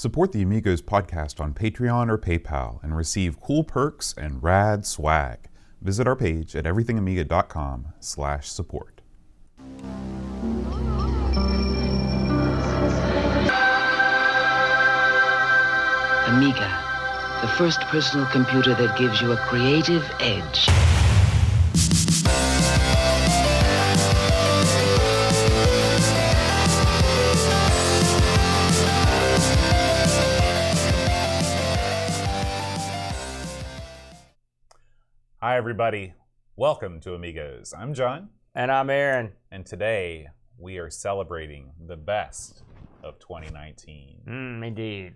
Support the Amigos podcast on Patreon or PayPal and receive cool perks and rad swag. Visit our page at everythingamiga.com/support. Amiga, the first personal computer that gives you a creative edge. Hi everybody, welcome to Amigos. I'm John. And I'm Aaron. And today we are celebrating the best of 2019. Indeed,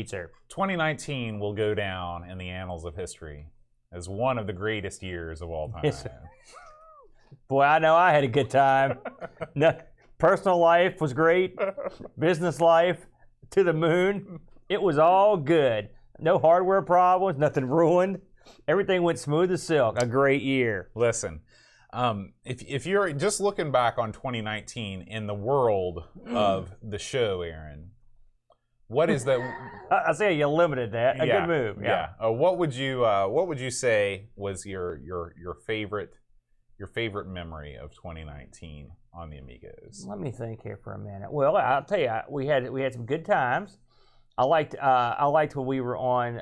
sir. 2019 will go down in the annals of history as one of the greatest years of all time. Yes. Boy, I know I had a good time. No, personal life was great. Business life, to the moon. It was all good. No hardware problems, nothing ruined. Everything went smooth as silk. A great year. Listen, if you're just looking back on 2019 in the world of the show, Aaron, what is that? I say you limited that. Good move. Yeah. What would you say was your favorite memory of 2019 on the Amigos? Let me think here for a minute. Well, I'll tell you, we had some good times. I liked when we were on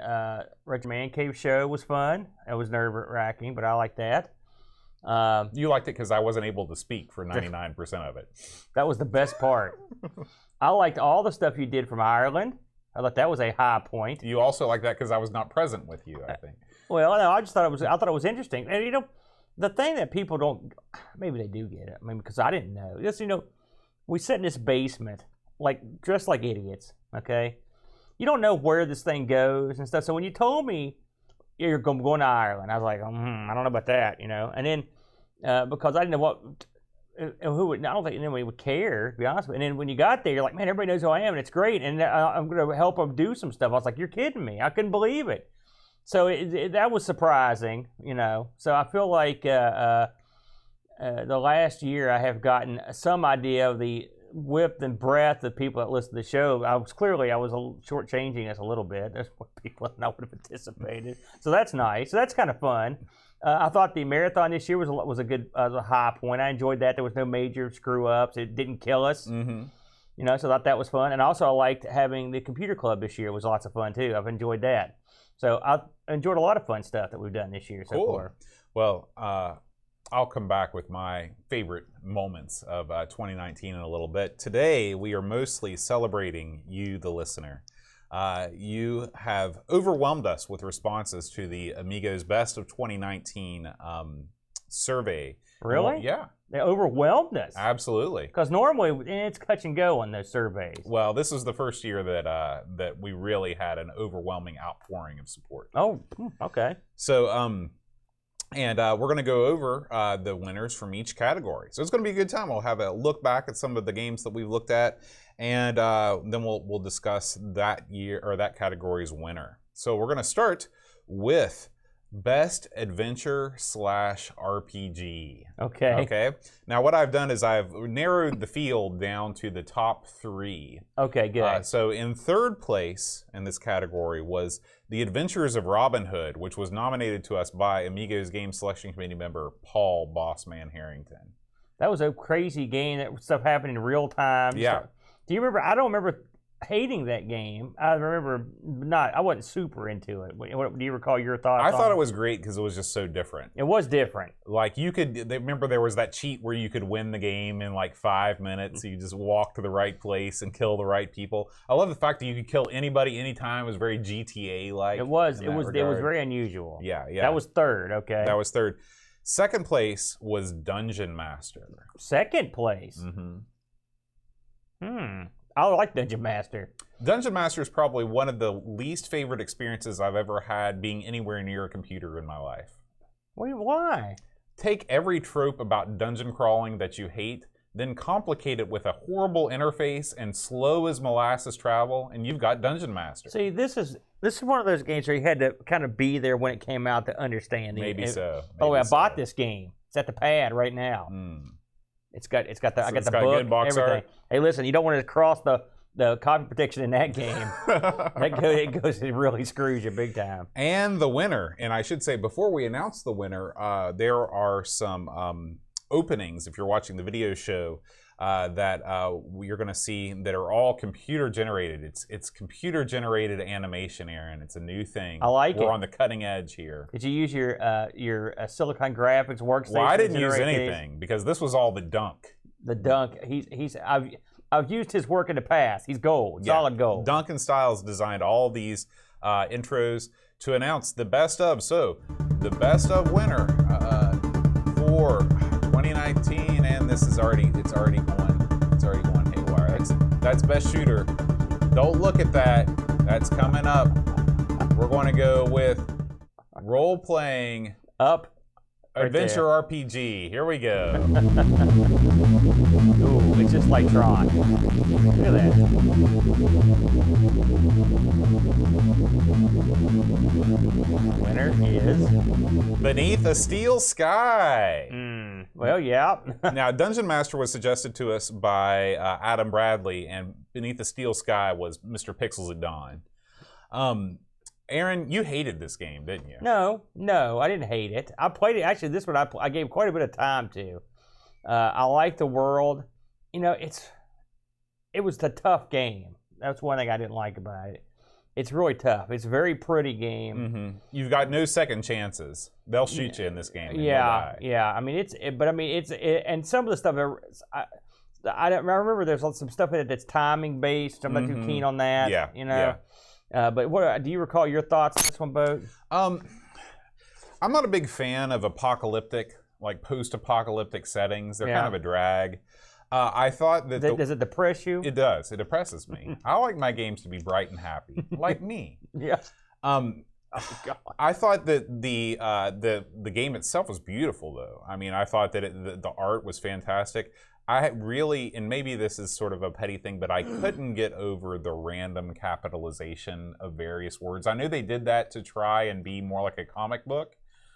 Richard Man Cave show. Was fun. It was nerve-wracking, but I liked that. You liked it because I wasn't able to speak for 99% of it. That was the best part. I liked all the stuff you did from Ireland. I thought that was a high point. You also liked that because I was not present with you, I think. Well, no, I thought it was interesting. And the thing that people don't, maybe they do get it. I mean, because I didn't know. Just we sit in this basement, dressed like idiots. Okay. You don't know where this thing goes and stuff. So when you told me you're going to Ireland, I was like, I don't know about that, And then because I didn't know I don't think anybody would care, to be honest with you. And then when you got there, you're like, man, everybody knows who I am, and it's great. And I'm going to help them do some stuff. I was like, you're kidding me. I couldn't believe it. So that was surprising, So I feel like the last year I have gotten some idea of the width and breadth of people that listen to the show. I was shortchanging us a little bit. There's more people than I would have anticipated. So that's nice. So that's kind of fun. I thought the marathon this year was a high point. I enjoyed that. There was no major screw ups. It didn't kill us. Mm-hmm. So I thought that was fun. And also I liked having the computer club this year. It was lots of fun too. I've enjoyed that. So I enjoyed a lot of fun stuff that we've done this year so far. Well, I'll come back with my favorite moments of 2019 in a little bit. Today, we are mostly celebrating you, the listener. You have overwhelmed us with responses to the Amigos Best of 2019 survey. Really? Yeah. They overwhelmed us? Absolutely. Because normally it's touch and go on those surveys. Well, this is the first year that we really had an overwhelming outpouring of support. Oh, okay. So, and we're going to go over the winners from each category. So it's going to be a good time. We'll have a look back at some of the games that we've looked at, and then we'll discuss that year or that category's winner. So we're going to start with Best Adventure / RPG. Okay. Okay. Now what I've done is I've narrowed the field down to the top 3. Okay, good. So in third place in this category was The Adventures of Robin Hood, which was nominated to us by Amigos Game Selection Committee member Paul Bossman Harrington. That was a crazy game. That stuff happened in real time. Yeah. Do you remember? I don't remember hating that game. I remember I wasn't super into it. Do you recall your thoughts? I thought it was great because it was just so different. It was different. Like remember there was that cheat where you could win the game in 5 minutes. You just walk to the right place and kill the right people. I love the fact that you could kill anybody anytime. It was very GTA-like. It was very unusual. Yeah. That was third, okay. That was third. Second place was Dungeon Master. Second place? I like Dungeon Master. Dungeon Master is probably one of the least favorite experiences I've ever had being anywhere near a computer in my life. Wait, why? Take every trope about dungeon crawling that you hate, then complicate it with a horrible interface and slow as molasses travel, and you've got Dungeon Master. See, this is one of those games where you had to kind of be there when it came out to understand it. Maybe so. I bought this game. It's at the pad right now. It's got the I got the book, good box everything. art. Hey, listen, you don't want to cross the the copy protection in that game, it really screws you big time. And the winner, and I should say before we announce the winner, there are some openings, if you're watching the video show, that you're going to see that are all computer generated. It's computer generated animation, Aaron. It's a new thing. I like it. We're on the cutting edge here. Did you use your Silicon Graphics workstation? Well, I didn't use anything because this was all the Dunk. The Dunk. I've used his work in the past. He's gold, solid gold. Duncan Styles designed all these intros to announce the best of. So the best of winner for 2019, and it's already going haywire. That's best shooter. Don't look at that. That's coming up. We're going to go with role playing up. Adventure RPG. Here we go. Ooh, it's just like Tron. Look at that. Winner is Beneath a Steel Sky. Well, yeah. Now, Dungeon Master was suggested to us by Adam Bradley, and Beneath the Steel Sky was Mr. Pixels at Dawn. Aaron, you hated this game, didn't you? No, I didn't hate it. I played it. Actually, this one I gave quite a bit of time to. I like the world. You know, it was a tough game. That's one thing I didn't like about it. It's really tough. It's a very pretty game. Mm-hmm. You've got no second chances. They'll shoot you in this game. Yeah. I mean, and some of the stuff. I remember there's some stuff in it that's timing based. I'm not too keen on that. Yeah. You know. Yeah. But what do you recall your thoughts on this one, Bo? I'm not a big fan of post-apocalyptic settings. They're kind of a drag. I thought that does it depress you? It does. It depresses me. I like my games to be bright and happy, like me. Yeah. I thought that the game itself was beautiful, though. I mean, I thought that the art was fantastic. I really, and maybe this is sort of a petty thing, but I couldn't get over the random capitalization of various words. I knew they did that to try and be more like a comic book,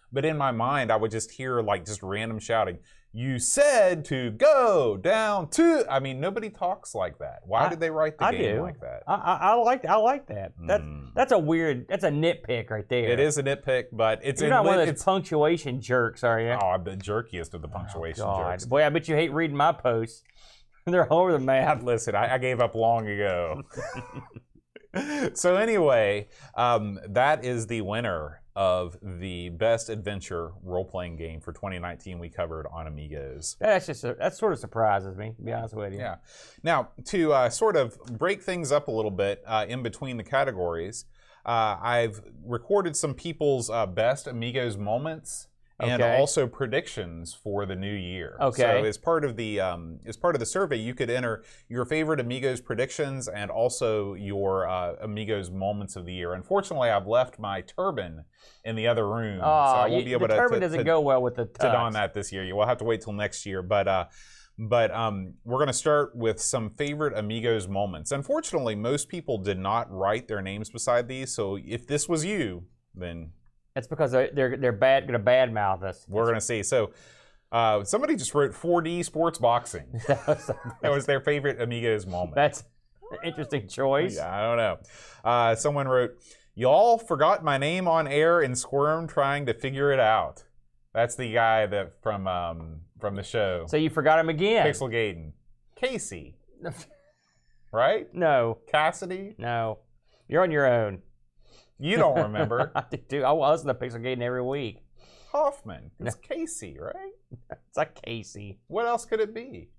but in my mind, I would just hear just random shouting. You said to go down to. I mean, nobody talks like that. Why did they write the game like that? I like that. That's a nitpick right there. It is a nitpick, but it's You're not one of those punctuation jerks, are you? Oh, I'm the jerkiest of the punctuation jerks. Boy, I bet you hate reading my posts. They're all over the map. Listen, I gave up long ago. So anyway, that is the winner of the best adventure role-playing game for 2019 we covered on Amigos. That sort of surprises me, to be honest with you. Yeah. Now, to sort of break things up a little bit in between the categories, I've recorded some people's best Amigos moments and also predictions for the new year. Okay. So as part of the survey, you could enter your favorite Amigos predictions and also your Amigos moments of the year. Unfortunately, I've left my turban in the other room, so I won't be able to. The turban doesn't go well with the tux. To don that this year. You will have to wait till next year, but we're going to start with some favorite Amigos moments. Unfortunately, most people did not write their names beside these, so if this was you, then it's because they're going to badmouth us. We're going to see. So somebody just wrote 4D sports boxing. That was their favorite Amigos moment. That's an interesting choice. Yeah, I don't know. Someone wrote, "Y'all forgot my name on air and squirmed trying to figure it out." That's the guy that from the show. So you forgot him again. Pixel Gaiden. Casey. Right? No. Cassidy? No. You're on your own. You don't remember. I do. I listen to Pixel Gaiden every week. Hoffman. It's Casey, right? It's like Casey. What else could it be?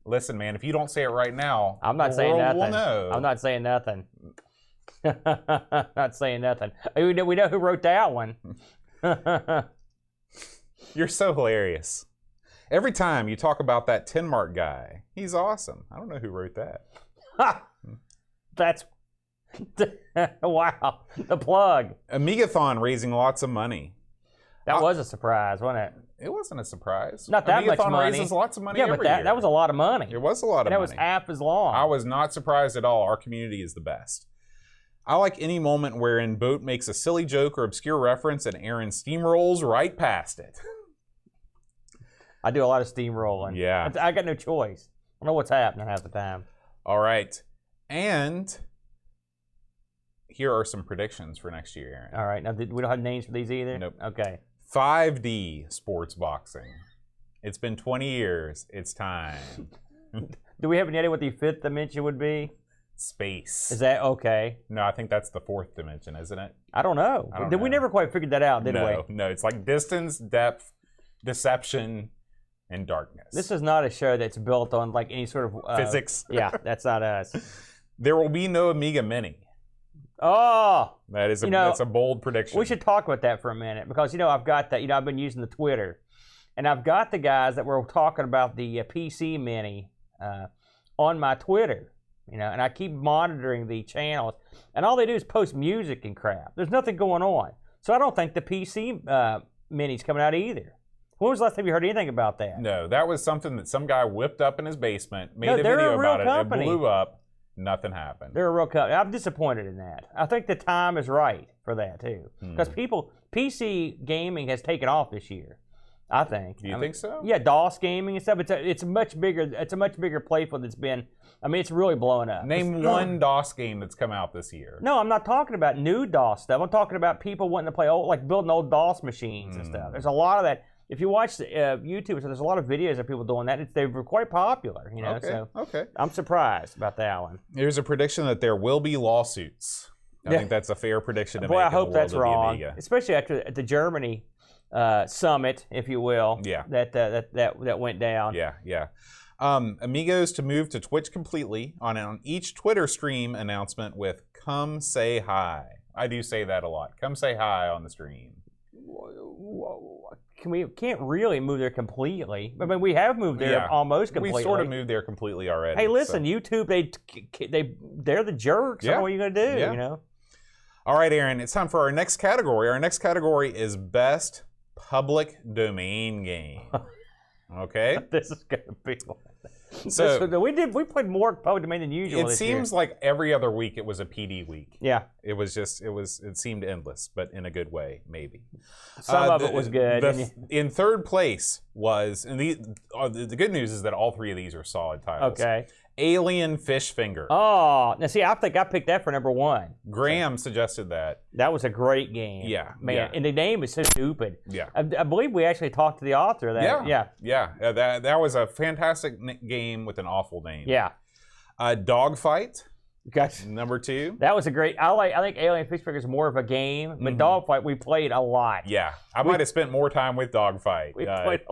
Listen, man, if you don't say it right now, I'm not saying nothing. We'll know. I'm not saying nothing. Not saying nothing. We know who wrote that one. You're so hilarious. Every time you talk about that Tenmark guy, he's awesome. I don't know who wrote that. That's wow. The plug. Amigathon raising lots of money. That was a surprise, wasn't it? It wasn't a surprise. Not that much money. Amigathon raises lots of money every year. That was a lot of money. It was a lot of money. That was half as long. I was not surprised at all. Our community is the best. I like any moment wherein Boat makes a silly joke or obscure reference and Aaron steamrolls right past it. I do a lot of steamrolling. Yeah. I got no choice. I don't know what's happening half the time. All right. And here are some predictions for next year, Aaron. All right. Now, we don't have names for these either? Nope. Okay. 5D sports boxing. It's been 20 years. It's time. Do we have any idea what the 5th dimension would be? Space. Is that okay? No, I think that's the 4th dimension, isn't it? I don't know. We never quite figured that out, did we? No. It's like distance, depth, deception, and darkness. This is not a show that's built on like any sort of physics. Yeah, that's not us. There will be no Amiga Mini. Oh, that's a bold prediction. We should talk about that for a minute because I've got that. I've been using the Twitter, and I've got the guys that were talking about the PC Mini on my Twitter. And I keep monitoring the channels, and all they do is post music and crap. There's nothing going on, so I don't think the PC Mini's coming out either. When was the last time you heard anything about that? No, that was something that some guy whipped up in his basement, made a they're video a real about company. it blew up. Nothing happened. They're a real company. I'm disappointed in that. I think the time is right for that too, because PC gaming has taken off this year. I think. Do you think so? Yeah, DOS gaming and stuff. It's a much bigger playfield that's been. It's really blowing up. Name one DOS game that's come out this year. No, I'm not talking about new DOS stuff. I'm talking about people wanting to play building old DOS machines and stuff. There's a lot of that. If you watch YouTube, so there's a lot of videos of people doing that. They were quite popular, Okay. I'm surprised about that one. Here's a prediction that there will be lawsuits. I think that's a fair prediction to make. Boy, I in the hope world that's of the wrong. Amiga. Especially after the Germany summit, if you will. Yeah. That went down. Yeah. Amigos to move to Twitch completely on each Twitter stream announcement with "Come say hi." I do say that a lot. Come say hi on the stream. We can't really move there completely. We have moved there almost completely. We've sort of moved there completely already. Hey, listen, YouTube, they're the jerks. Yeah. What are you gonna do? All right, Aaron, it's time for our next category. Our next category is Best Public Domain Game. Okay? This is gonna be. So we played more public domain than usual. It seems like every other week it was a PD week. Yeah. It seemed endless, but in a good way, maybe. Some of it was good. In third place was, and the good news is that all three of these are solid titles. Okay. Alien Fish Finger. Oh, now see, I think I picked that for number one. Graham suggested that. That was a great game. Yeah, man, yeah. And the name is so stupid. Yeah, I believe we actually talked to the author of that. Yeah. That was a fantastic game with an awful name. Yeah. Dogfight. Gotcha. Number two. That was a great. I think Alien Fish Finger is more of a game, but Dogfight we played a lot. Yeah, I might have spent more time with Dogfight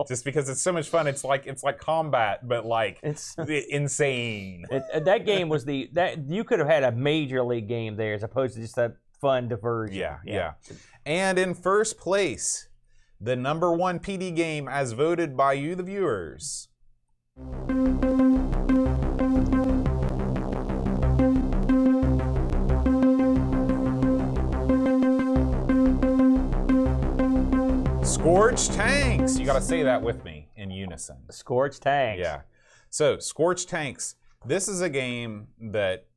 just because it's so much fun. It's like combat, but it's insane. That game was that you could have had a major league game there as opposed to just a fun diversion. Yeah. And in first place, the number one PD game as voted by you, the viewers. Scorched Tanks. You got to say that with me in unison. Scorched Tanks. Yeah. So, Scorched Tanks. This is a game that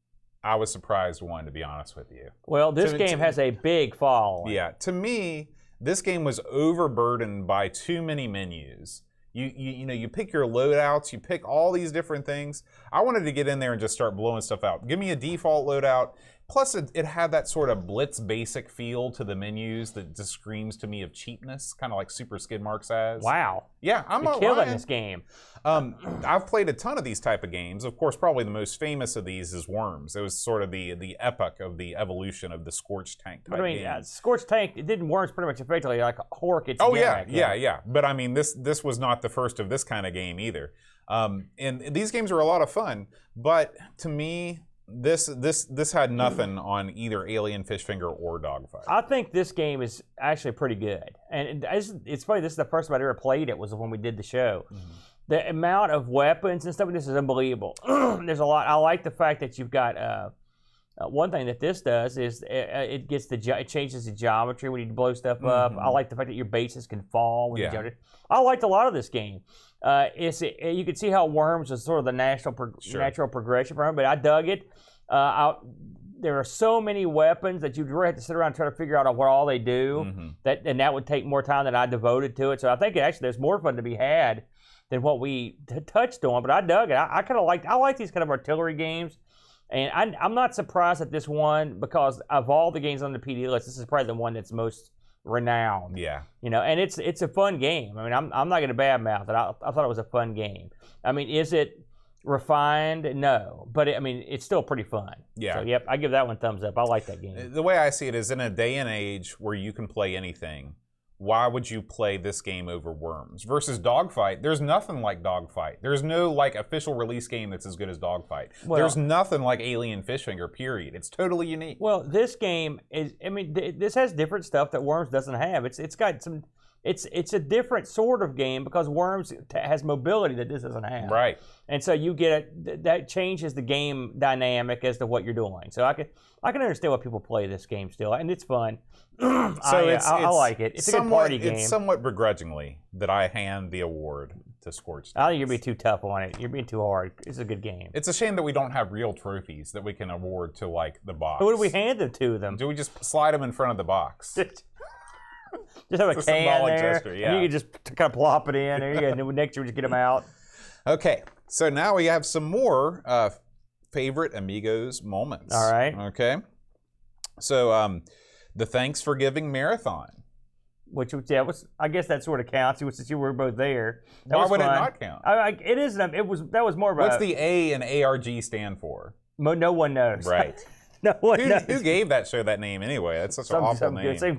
I was surprised won, to be honest with you. Well, this game has a big following. Yeah. To me, this game was overburdened by too many menus. You pick your loadouts, you pick all these different things. I wanted to get in there and just start blowing stuff out. Give me a default loadout. Plus, it had that sort of Blitz basic feel to the menus that just screams to me of cheapness, kind of like Super Skid Marks has. Wow. Yeah, I'm not killing this game. I've played a ton of these type of games. Of course, probably the most famous of these is Worms. It was sort of the epoch of the evolution of the Scorched Tank type game. Scorched Tank, it didn't Worms pretty much effectively like Hork. Yeah. But I mean, this was not the first of this kind of game either. And these games are a lot of fun, but to me, this had nothing on either Alien Fish Finger or Dogfight. I think this game is actually pretty good, and it's funny. This is the first time I ever played it. Was when we did the show. The amount of weapons and stuff in this is unbelievable. There's a lot. I like the fact that you've got one thing that this does is it changes the geometry when you blow stuff up. I like the fact that your bases can fall when you jump it. I liked a lot of this game. You can see how Worms was sort of the natural progression for him, but I dug it. There are so many weapons that you'd really have to sit around and try to figure out what all they do. And that would take more time than I devoted to it. So I think there's more fun to be had than what we touched on. But I dug it. I like these kind of artillery games. And I'm not surprised at this one because of all the games on the PD list, this is probably the one that's most renowned. Yeah. And it's a fun game. I mean, I'm not going to badmouth it. I thought it was a fun game. I mean, is it refined? No, but it's still pretty fun. Yeah. So yep, I give that one thumbs up. I like that game. The way I see it is, in a day and age where you can play anything, why would you play this game over Worms? Versus Dogfight, there's nothing like Dogfight. There's no official release game that's as good as Dogfight. There's nothing like Alien Fishfinger, period. It's totally unique. Well, this game is, this has different stuff that Worms doesn't have. It's got some, it's a different sort of game because Worms has mobility that this doesn't have. Right. And so you get that changes the game dynamic as to what you're doing. So I can understand why people play this game still, and it's fun. I like it. It's a good party game. It's somewhat begrudgingly that I hand the award to Scorched. I think you're being too tough on it. You're being too hard. It's a good game. It's a shame that we don't have real trophies that we can award to the box. Who do we hand them to them? Do we just slide them in front of the box? Just have a can there, gesture, yeah. and you can just kind of plop it in. There you go. And then next year, we just get them out. Okay, so now we have some more favorite Amigos moments. All right. Okay. So the Thanks for Giving Marathon. Which was, I guess that sort of counts. Since you were both there. Why would it not count? It is. That was more of a. What's the A and ARG stand for? No one knows. Right. No one knows. Who gave that show that name anyway? That's such an awful name.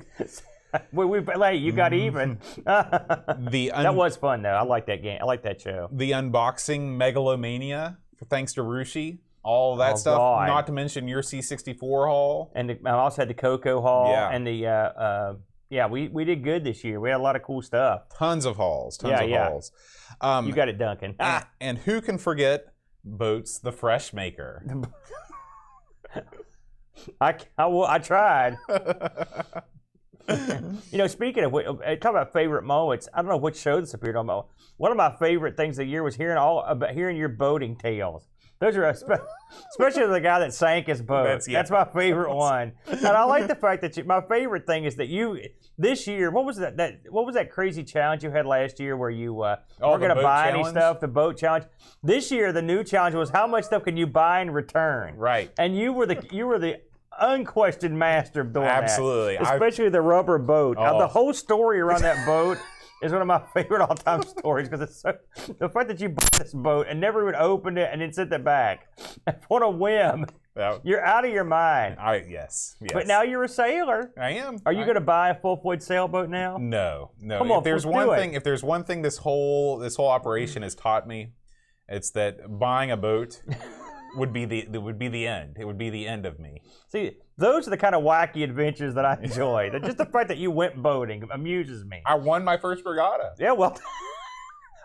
You got even. That was fun though. I like that game. I like that show. The unboxing megalomania, thanks to Rushi. All of that stuff. God. Not to mention your C64 haul. And I also had the Coco haul. Yeah. And the we did good this year. We had a lot of cool stuff. Tons of hauls. Hauls. You got it, Duncan. And who can forget Boats the Fresh Maker? I tried. Speaking of talk about favorite moments, I don't know which show this appeared on. One of my favorite things of the year was hearing your boating tales. Those are especially the guy that sank his boat. That's my favorite one. And I like the fact that my favorite thing is that you this year. What was that? What was that crazy challenge you had last year where you were going to buy any stuff? The boat challenge. This year, the new challenge was how much stuff can you buy and return? Right. And you were the unquestioned master of doing Absolutely. that. Especially the rubber boat. The whole story around that boat is one of my favorite all-time stories because it's the fact that you bought this boat and never even opened it and then sent it back. On a whim. You're out of your mind. Yes. But now you're a sailor. I am. Are you going to buy a full-fledged sailboat now? No. Come on, if there's one thing this whole operation has taught me, it's that buying a boat would be the end. It would be the end of me. See, those are the kind of wacky adventures that I enjoy. Just the fact that you went boating amuses me. I won my first regatta. Yeah, well,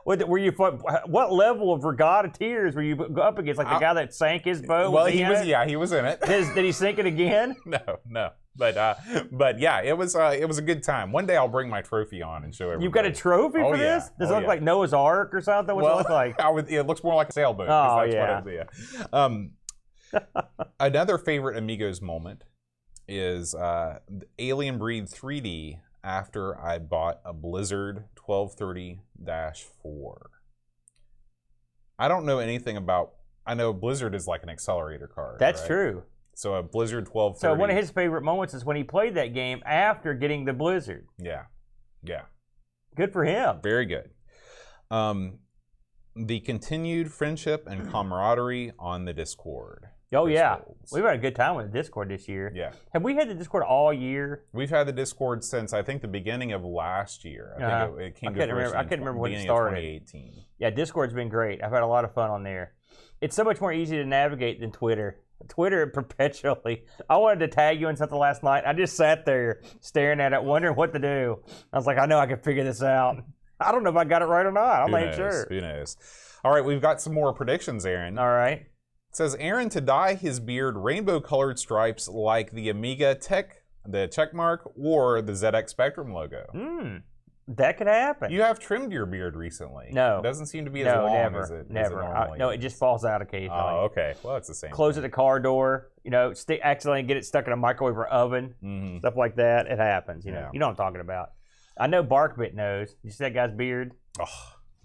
what level of regatta tears were you up against? Like the guy that sank his boat? Well, he was in it. Did he sink it again? No. But yeah, it was a good time. One day I'll bring my trophy on and show everybody. You've got a trophy for this? Does it look like Noah's Ark or something? What's it look like? It looks more like a sailboat. Oh, that's what it is. Another favorite Amigos moment is Alien Breed 3D after I bought a Blizzard 1230-4. I don't know anything about. I know Blizzard is like an accelerator card. That's right? true. So a Blizzard 1230. So one of his favorite moments is when he played that game after getting the Blizzard. Yeah. Good for him. Very good. The continued friendship and camaraderie on the Discord. Oh, yeah. We've had a good time with the Discord this year. Yeah. Have we had the Discord all year? We've had the Discord since, I think, the beginning of last year. I think it came to fruition. I couldn't remember when it started. 2018. Yeah, Discord's been great. I've had a lot of fun on there. It's so much more easy to navigate than Twitter. Twitter perpetually. I wanted to tag you in something last night. I just sat there staring at it, wondering what to do. I was like, I know I can figure this out. I don't know if I got it right or not. I'm not sure. Who knows? All right, we've got some more predictions, Aaron. All right. It says Aaron to dye his beard rainbow-colored stripes like the Amiga the checkmark, or the ZX Spectrum logo. That could happen. You have trimmed your beard recently. No. It doesn't seem to be as long never, as it never. normally No, it just falls out occasionally. Oh, okay. Well, it's the same. Close the car door, accidentally get it stuck in a microwave or oven, stuff like that. It happens, You know what I'm talking about. I know Barkbit knows. You see that guy's beard? Oh,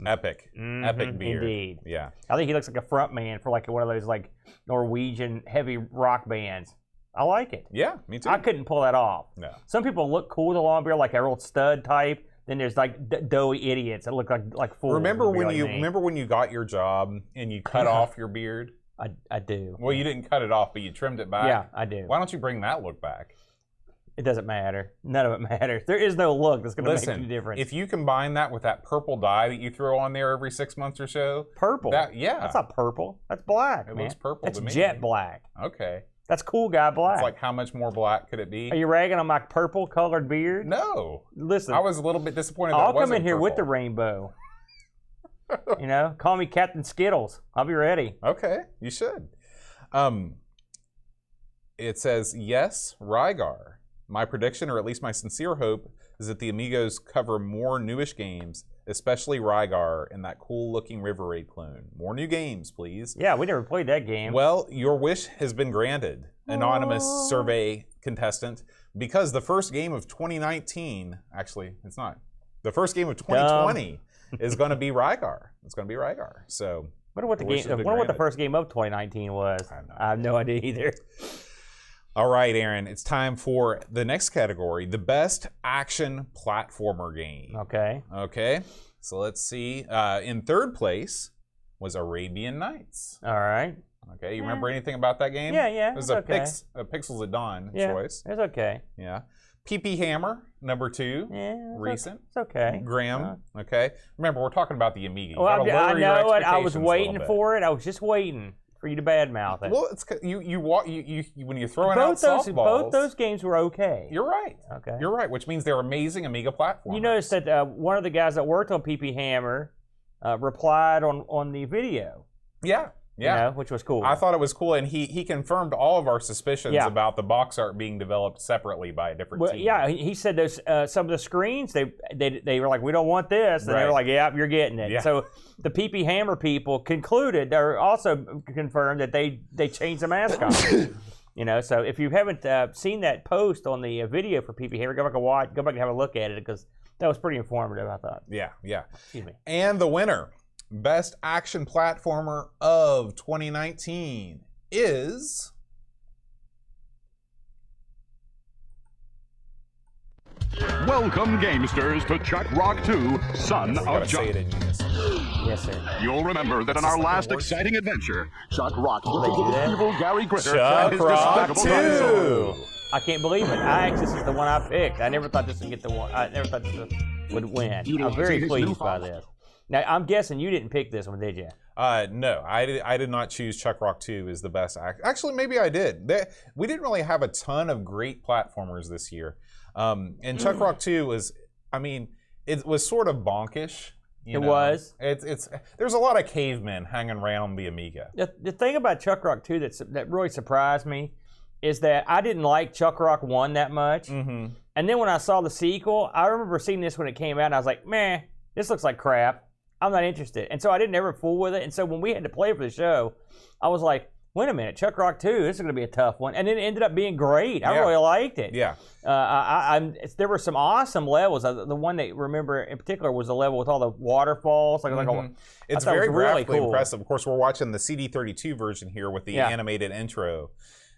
Epic. Epic beard. Indeed. Yeah. I think he looks like a front man for like one of those like Norwegian heavy rock bands. I like it. Yeah, me too. I couldn't pull that off. No. Some people look cool with a long beard, like a real stud type. Then there's like doughy idiots that look like fools. Remember when like you me. remember when you got your job and you cut off your beard? I do. Well, you didn't cut it off, but you trimmed it back. Yeah, I do. Why don't you bring that look back? It doesn't matter. None of it matters. There is no look that's going to make any difference. If you combine that with that purple dye that you throw on there every 6 months or so, purple. yeah, That's not purple. That's black. It man. looks purple That's to me. jet black. Okay. That's cool guy black. It's like, how much more black could it be? Are you ragging on my purple colored beard? No. Listen, I was a little bit disappointed. I'll that it come in wasn't here with the purple. rainbow. You know, call me Captain Skittles. I'll be ready. Okay, you should. It says, yes, Rygar. My prediction, or at least my sincere hope, is that the Amigos cover more newish games, especially Rygar and that cool-looking River Raid clone. More new games, please. Yeah, we never played that game. Well, your wish has been granted, anonymous survey contestant, because the first game of 2019, actually, it's not. The first game of 2020 is going to be Rygar. It's going to be Rygar. So, I wonder what the first game of 2019 was. I have no idea either. All right, Aaron, it's time for the next category, the best action platformer game. Okay. Okay, so let's see. In third place was Arabian Nights. All right. Okay, you remember anything about that game? Yeah. It was it's a okay. Pixels at Dawn Yeah, choice. it's okay. Yeah. PP Hammer, number 2. Yeah. Recent. It's okay. Graham, okay. Remember, we're talking about the Amiga. You Well, gotta I lower your know it. I was expectations a waiting little bit. for it. I was just waiting for you to badmouth it. Well, it's you when you're throwing out both softballs. those games were okay. You're right. Okay. You're right, which means they're amazing Amiga platformers. You noticed that one of the guys that worked on PP Hammer replied on the video. Yeah. Yeah. You know, which was cool. I thought it was cool, and he confirmed all of our suspicions Yeah. about the box art being developed separately by a different team. Yeah, he said those some of the screens they were like, we don't want this, and they Right. were like, yeah, you're getting it. Yeah. So the PP Hammer people concluded, or also confirmed that they changed the mascot. You know, so if you haven't seen that post on the video for PP Hammer, go back and have a look at it, because that was pretty informative, I thought. Yeah. Excuse me. And the winner, best action platformer of 2019, is Welcome, gamesters, to Chuck Rock 2, Son of gotta say it Chuck. in unison. Yes, sir. You'll remember that in our last exciting adventure, Chuck rocked the do that? evil Gary Gritter Chuck and his Rock despicable 2. dinosaur. I can't believe it. This is the one I picked. I never thought this would get the one. I never thought this would win. You I'm don't see very his pleased new by father. this. Now, I'm guessing you didn't pick this one, did you? No, I did not choose Chuck Rock 2 as the best. Actually, maybe I did. We didn't really have a ton of great platformers this year. And Chuck Rock 2 was, I mean, it was sort of bonkish. You know? Was. It's there's a lot of cavemen hanging around the Amiga. The thing about Chuck Rock 2 that really surprised me is that I didn't like Chuck Rock 1 that much. Mm-hmm. And then when I saw the sequel, I remember seeing this when it came out, and I was like, man, this looks like crap. I'm not interested. And so I didn't ever fool with it. And so when we had to play for the show, I was like, wait a minute, Chuck Rock 2, this is going to be a tough one. And then it ended up being great. I really liked it. Yeah. There were some awesome levels. The one that remember in particular was the level with all the waterfalls. It's very graphically impressive. Of course, we're watching the CD32 version here with the animated intro.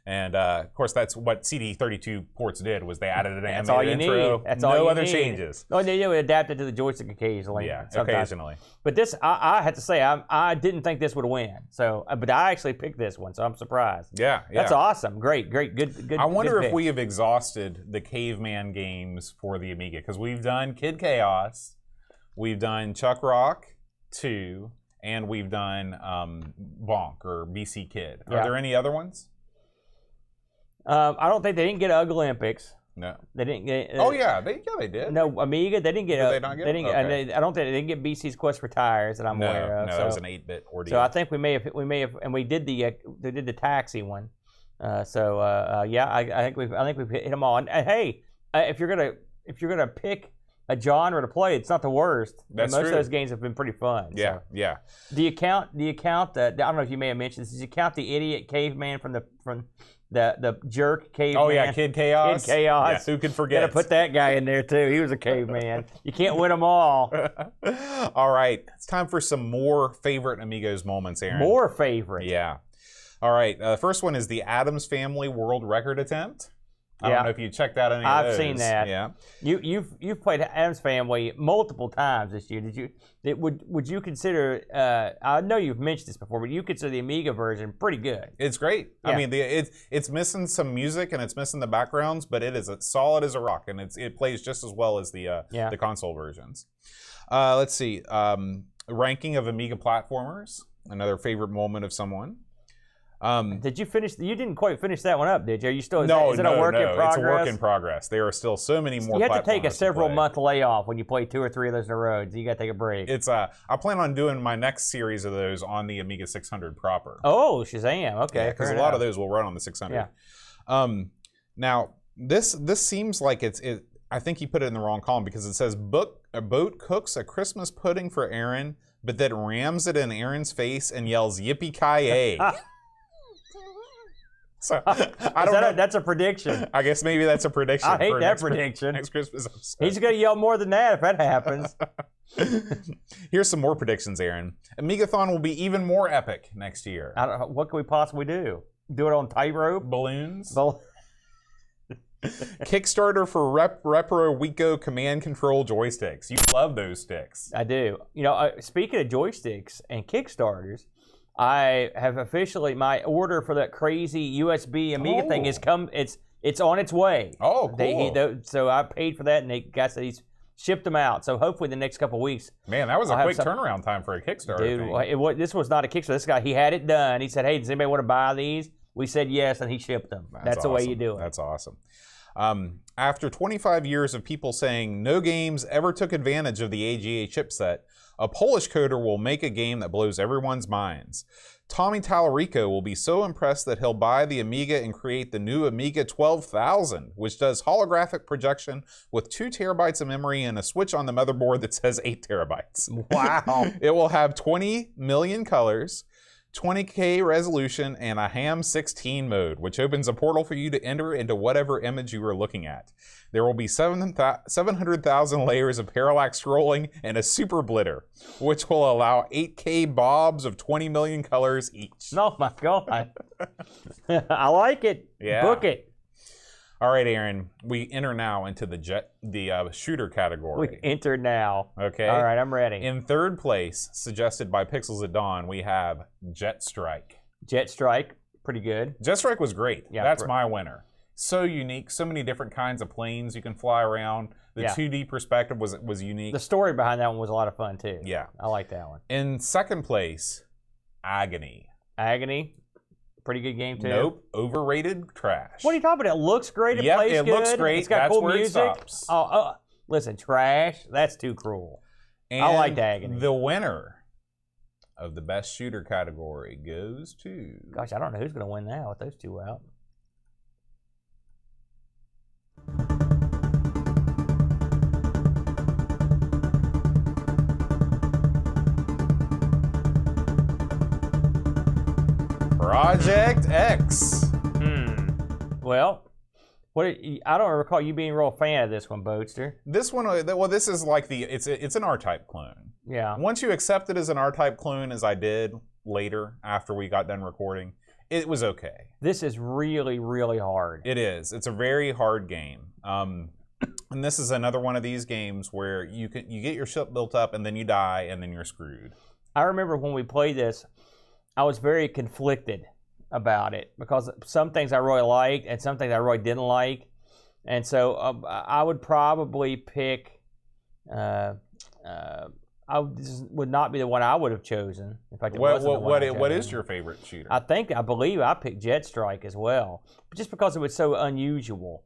And of course, that's what CD32 ports did, was they added an That's all animated you intro. need. That's no all you other need. changes. Oh, they would adapt it to the joystick occasionally. Yeah, sometimes. occasionally. But this, I had to say, I didn't think this would win. So, but I actually picked this one, so I'm surprised. Yeah. That's awesome. Great, good. I wonder good if pick. we have exhausted the caveman games for the Amiga, because we've done Kid Chaos, we've done Chuck Rock 2, and we've done Bonk or BC Kid. Are there any other ones? I don't think they didn't get Olympics. No. They didn't get. They did. No, Amiga. They didn't get. Did they not get? Okay. I don't think they didn't get BC's Quest for Tires that I'm aware of. No, so, it was an 8-bit ordeal. So I think we may have, and we did the taxi one. I think we've hit them all. And hey, if you're gonna pick a genre to play, it's not the worst. That's most true. of those games have been pretty fun. Yeah, so. yeah. Do you count? I don't know if you may have mentioned this. Did you count the idiot caveman from the jerk caveman. Oh yeah, Kid Chaos. Kid Chaos. Yeah, who could forget? Gotta put that guy in there too. He was a caveman. You can't win them all. All right, it's time for some more favorite Amigos moments, Aaron. More favorite. Yeah. All right, the first one is the Addams Family World Record attempt. I don't know if you checked out any of those. I've seen that. Yeah. You've played Addams Family multiple times this year. Would you consider? I know you've mentioned this before, but you consider the Amiga version pretty good. It's great. Yeah. I mean, it's missing some music and it's missing the backgrounds, but it is as solid as a rock, and it plays just as well as the console versions. Let's see. Ranking of Amiga platformers. Another favorite moment of someone. Did you finish? You didn't quite finish that one up, did you? Are you still? Is No, it a work in progress? It's a work in progress. There are still so many more. You have to take a platformers several play. month layoff when you play 2 or 3 of those in a row. So you got to take a break. It's I plan on doing my next series of those on the Amiga 600 proper. Oh, Shazam! Okay, because a lot of those will run on the 600. Yeah. Now this seems like it's. I think he put it in the wrong column because it says a boat cooks a Christmas pudding for Aaron, but then rams it in Aaron's face and yells "Yippee-ki-yay!" So I don't know. That's a prediction. I guess maybe that's a prediction. I hate for that prediction. Next Christmas episode. He's gonna yell more than that if that happens. Here's some more predictions, Aaron. Amigathon will be even more epic next year. What can we possibly do? Do it on tightrope? Balloons. Kickstarter for Repro Wico command control joysticks. You love those sticks. I do. You know, speaking of joysticks and Kickstarters, I have officially, my order for that crazy USB Amiga thing has come. It's on its way. Oh, cool. So I paid for that, and the guy said he's shipped them out. So hopefully the next couple of weeks. Man, that was a quick turnaround time for a Kickstarter. Dude, this was not a Kickstarter. This guy, he had it done. He said, "Hey, does anybody want to buy these?" We said yes, and he shipped them. That's the way you do it. That's awesome. After 25 years of people saying no games ever took advantage of the AGA chipset, a Polish coder will make a game that blows everyone's minds. Tommy Tallarico will be so impressed that he'll buy the Amiga and create the new Amiga 12,000, which does holographic projection with 2 terabytes of memory and a switch on the motherboard that says 8 terabytes. Wow. It will have 20 million colors, 20K resolution, and a ham 16 mode, which opens a portal for you to enter into whatever image you are looking at. There will be 700,000 layers of parallax scrolling and a super blitter, which will allow 8K bobs of 20 million colors each. Oh my God. I like it. Yeah. Book it. All right, Aaron, we enter now into the shooter category. We enter now. Okay. All right, I'm ready. In third place, suggested by Pixels at Dawn, we have Jet Strike. Jet Strike, pretty good. Jet Strike was great. Yeah, that's my winner. So unique, so many different kinds of planes you can fly around. The 2D perspective was unique. The story behind that one was a lot of fun too. Yeah. I like that one. In second place, Agony. Agony, pretty good game too. Nope, overrated trash. What are you talking about? It looks great. It plays good. It looks great. It's got That's cool where music. It stops. Listen, trash. That's too cruel. And I like Agony. The winner of the best shooter category goes to... Gosh, I don't know who's going to win now with those two out. Project X. Well, I don't recall you being a real fan of this one, Boatster. This one, well, this is like it's an R-Type clone. Yeah. Once you accept it as an R-Type clone, as I did later after we got done recording, it was okay. This is really, really hard. It is. It's a very hard game. And this is another one of these games where you get your ship built up and then you die and then you're screwed. I remember when we played this, I was very conflicted about it because some things I really liked and some things I really didn't like. And so I would probably pick, this would not be the one I would have chosen. In fact, it wasn't the one what is your favorite shooter? I believe I picked Jet Strike as well, just because it was so unusual.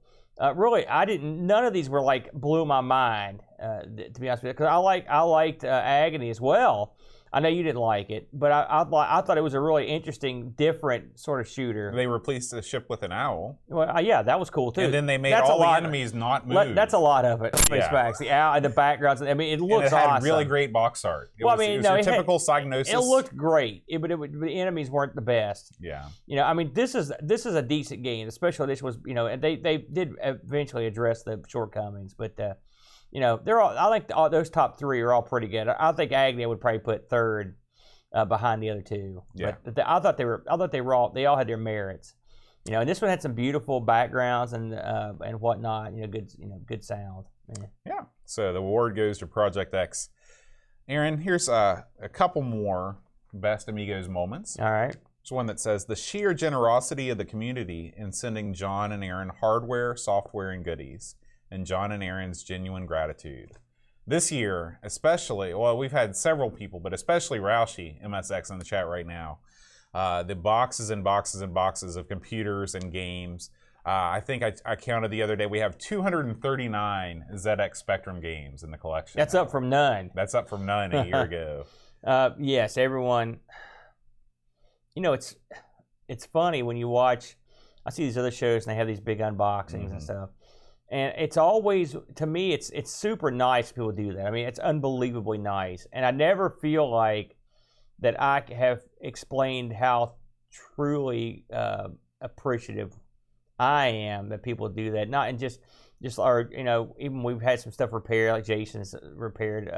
Really, none of these were like blew my mind, to be honest with you, because I liked Agony as well. I know you didn't like it, but I thought it was a really interesting, different sort of shooter. They replaced the ship with an owl. Well, yeah, that was cool too. And then they made all the enemies not move. That's a lot of it. Facts. The owl and the backgrounds. I mean, it looks awesome. It had awesome. really great box art. It was your typical Psygnosis. It looked great, but the enemies weren't the best. Yeah. I mean, this is a decent game. The special edition was, and they did eventually address the shortcomings, but. They're all. I think those top 3 are all pretty good. I think Agni would probably put 3rd behind the other 2. Yeah. But I thought they all had their merits. And this one had some beautiful backgrounds and whatnot. Good sound. Yeah. So the award goes to Project X. Aaron, here's a couple more best Amigos moments. All right. There's one that says the sheer generosity of the community in sending John and Aaron hardware, software, and goodies. And John and Aaron's genuine gratitude. This year, especially, well, we've had several people, but especially Roushi, MSX in the chat right now. The boxes and boxes and boxes of computers and games. I think I counted the other day, we have 239 ZX Spectrum games in the collection. That's up from none. That's up from none a year ago. Yes, everyone. It's funny when you watch, I see these other shows and they have these big unboxings and stuff. And it's always, to me, it's super nice people do that. I mean, it's unbelievably nice. And I never feel like that I have explained how truly appreciative I am that people do that. Not and just even we've had some stuff repaired, like Jason's repaired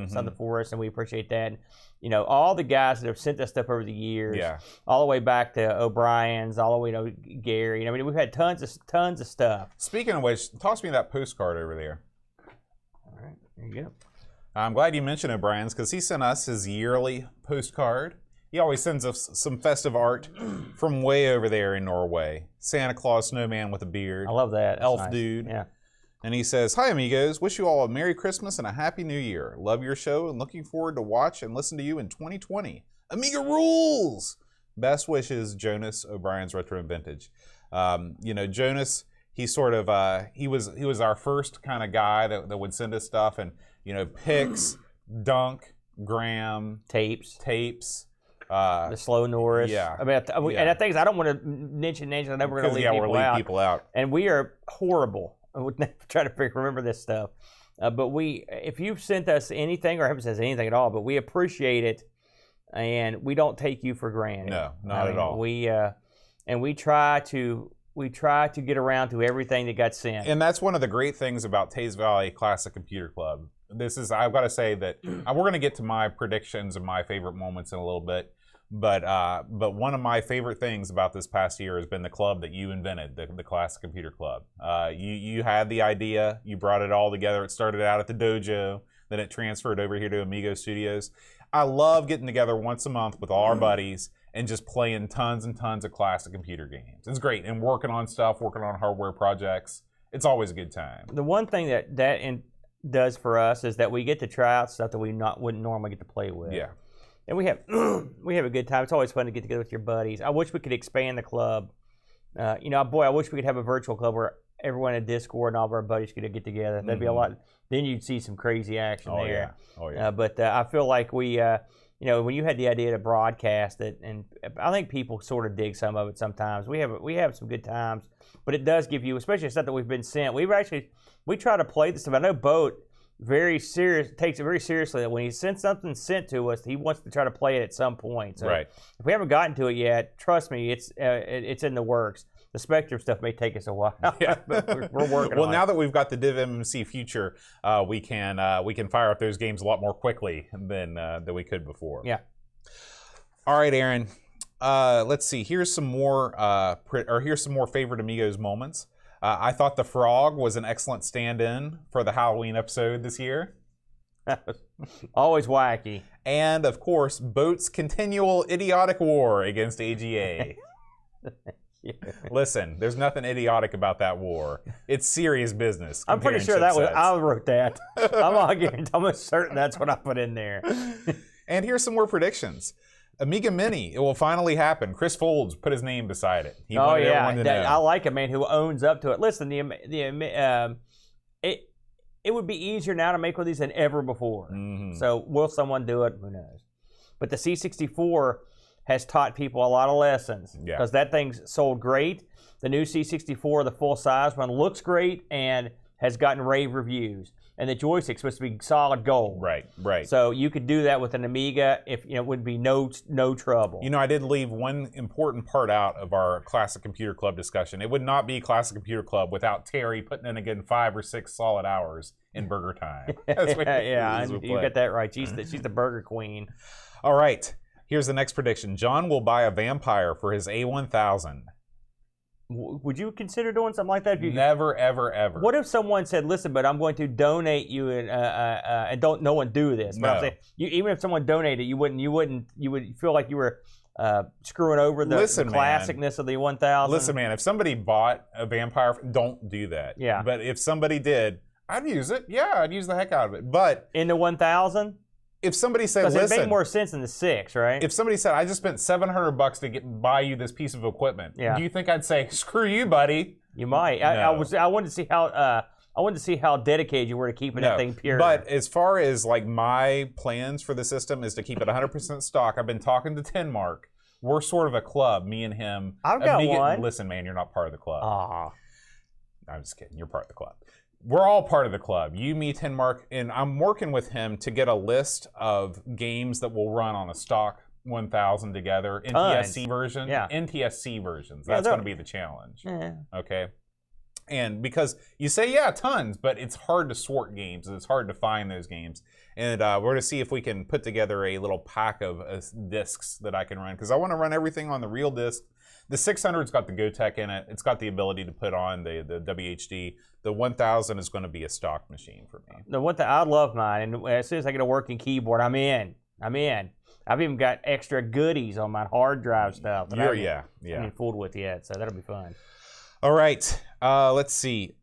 something for us, and we appreciate that. And, all the guys that have sent us stuff over the years, all the way back to O'Brien's, all the way to Gary. I mean, we've had tons of stuff. Speaking of which, toss me that postcard over there. All right, there you go. I'm glad you mentioned O'Brien's because he sent us his yearly postcard. He always sends us some festive art from way over there in Norway. Santa Claus snowman with a beard. I love that. Elf nice. dude. Yeah. And he says, "Hi, amigos. Wish you all a Merry Christmas and a Happy New Year. Love your show and looking forward to watch and listen to you in 2020. Amiga rules! Best wishes, Jonas, O'Brien's Retro and Vintage." Jonas, he sort of, he was our first kind of guy that would send us stuff. And, Pix, Dunk, Graham. Tapes. The Slow Norris. Yeah. I mean, and the things I don't want to mention names. I'm never going to leave people out. And we are horrible. I would never try to remember this stuff. But if you've sent us anything or haven't sent us anything at all, but we appreciate it, and we don't take you for granted. No, not at all. We try to get around to everything that got sent. And that's one of the great things about Taze Valley Classic Computer Club. I've got to say that we're going to get to my predictions and my favorite moments in a little bit. But one of my favorite things about this past year has been the club that you invented, the Classic Computer Club. You had the idea, you brought it all together. It started out at the dojo, then it transferred over here to Amigo Studios. I love getting together once a month with all our buddies and just playing tons and tons of classic computer games. It's great, and working on hardware projects. It's always a good time. The one thing that does for us is that we get to try out stuff that we wouldn't normally get to play with. Yeah. And we have a good time. It's always fun to get together with your buddies. I wish we could expand the club. I wish we could have a virtual club where everyone in Discord and all of our buddies could get together. That'd be a lot. Then you'd see some crazy action there. Yeah. Oh yeah. But I feel like we, when you had the idea to broadcast it, and I think people sort of dig some of it sometimes. We have some good times, but it does give you, especially stuff that we've been sent. We try to play this stuff. I know Boat takes it very seriously that when he sends something sent to us, he wants to try to play it at some point. So right. If we haven't gotten to it yet, trust me, it's in the works. The Spectrum stuff may take us a while, yeah. but we're working on it. Well, now that we've got the Div MMC Future, we can fire up those games a lot more quickly than we could before. Yeah. All right, Aaron. Let's see. Here's some more favorite Amigos moments. I thought the frog was an excellent stand-in for the Halloween episode this year. Always wacky. And, of course, Boat's continual idiotic war against AGA. Yeah. Listen, there's nothing idiotic about that war. It's serious business. I'm pretty sure I wrote that. I'm almost certain that's what I put in there. And here's some more predictions. Amiga Mini, it will finally happen. Chris Folds put his name beside it. He wanted everyone to know. I like a man who owns up to it. Listen, it would be easier now to make one of these than ever before. Mm-hmm. So will someone do it? Who knows? But the C64 has taught people a lot of lessons because that thing's sold great. The new C64, the full size one, looks great and has gotten rave reviews. And the joystick's supposed to be solid gold. Right. So you could do that with an Amiga. If it would be no trouble. I did leave one important part out of our Classic Computer Club discussion. It would not be Classic Computer Club without Terry putting in again 5 or 6 solid hours in Burger Time. Yeah, you got that right. She's the Burger Queen. All right. Here's the next prediction. John will buy a vampire for his A1000. Would you consider doing something like that? Never, ever, ever. What if someone said, "Listen, but I'm going to donate you," and don't no one do this? But I'm saying, even if someone donated, you would feel like you were screwing over the classicness of the 1000. Listen, man, if somebody bought a vampire, don't do that. Yeah. But if somebody did, I'd use it. Yeah, I'd use the heck out of it. But in the 1000. If somebody said, "Listen," it made more sense in the 6, right? If somebody said, "I just spent $700 to buy you this piece of equipment," do you think I'd say, "Screw you, buddy"? You might. No. I wanted to see how dedicated you were to keeping that thing pure. But as far as like my plans for the system is to keep it 100% stock. I've been talking to Tenmark. We're sort of a club, me and him. I've got one. Listen, man, you're not part of the club. Aw. I'm just kidding. You're part of the club. We're all part of the club. You, me, Tenmark, and I'm working with him to get a list of games that will run on a stock 1000 together. NTSC version. Yeah. NTSC versions. That's going to be the challenge. Yeah. Okay. And because you say, tons, but it's hard to sort games. It's hard to find those games. And we're going to see if we can put together a little pack of discs that I can run. Because I want to run everything on the real disc. The 600's got the GoTech in it. It's got the ability to put on the WHD. The 1000 is going to be a stock machine for me. I love mine, and as soon as I get a working keyboard, I'm in. I've even got extra goodies on my hard drive stuff that I haven't fooled with yet, so that'll be fun. All right, let's see.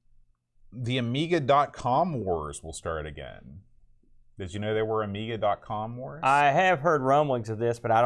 The Amiga.com wars will start again. Did you know there were Amiga.com wars? I have heard rumblings of this, but I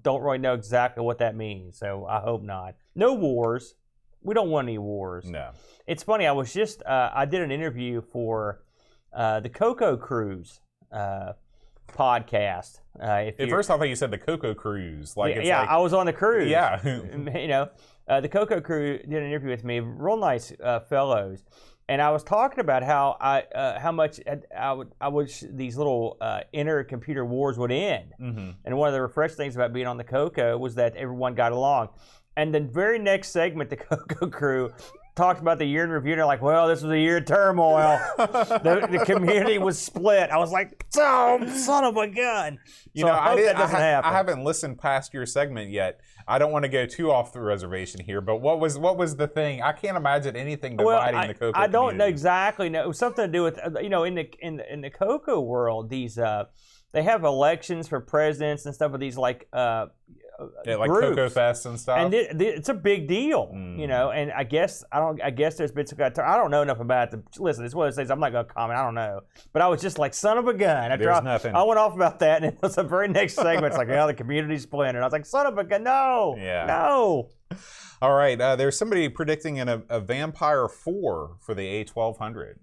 don't really know exactly what that means, so I hope not. No wars. We don't want any wars. No. It's funny. I did an interview for the Coco Cruise podcast. At first, I thought you said the Coco Cruise. I was on the cruise. Yeah. The Coco Crew did an interview with me. Real nice fellows. And I was talking about how much I wish these little inter-computer wars would end. Mm-hmm. And one of the refreshing things about being on the Coco was that everyone got along. And the very next segment, the Coco Crew talked about the year in review. And they're like, well, this was a year of turmoil. the community was split. I was like, oh, son of a gun. I haven't listened past your segment yet. I don't want to go too off the reservation here, but what was the thing? I can't imagine anything dividing the Coco I don't community. know exactly. No, it was something to do with in the Coco world. These they have elections for presidents and stuff with these like like groups. Coco Fest and stuff. And it's a big deal, And I guess there's been some kind of I don't know enough about it. Listen, it's one of those things. I'm not going to comment. I don't know, but I was just like, son of a gun. Nothing. I went off about that, and it was the very next segment. It's like, the community's splintered. I was like, son of a gun, no, no. All right, there's somebody predicting a Vampire 4 for the A1200.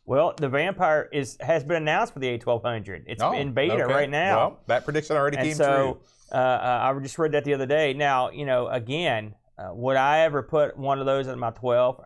Well, the Vampire has been announced for the A1200. It's in beta right now. Well, that prediction already came true. I just read that the other day. Now, again, would I ever put one of those in my 12?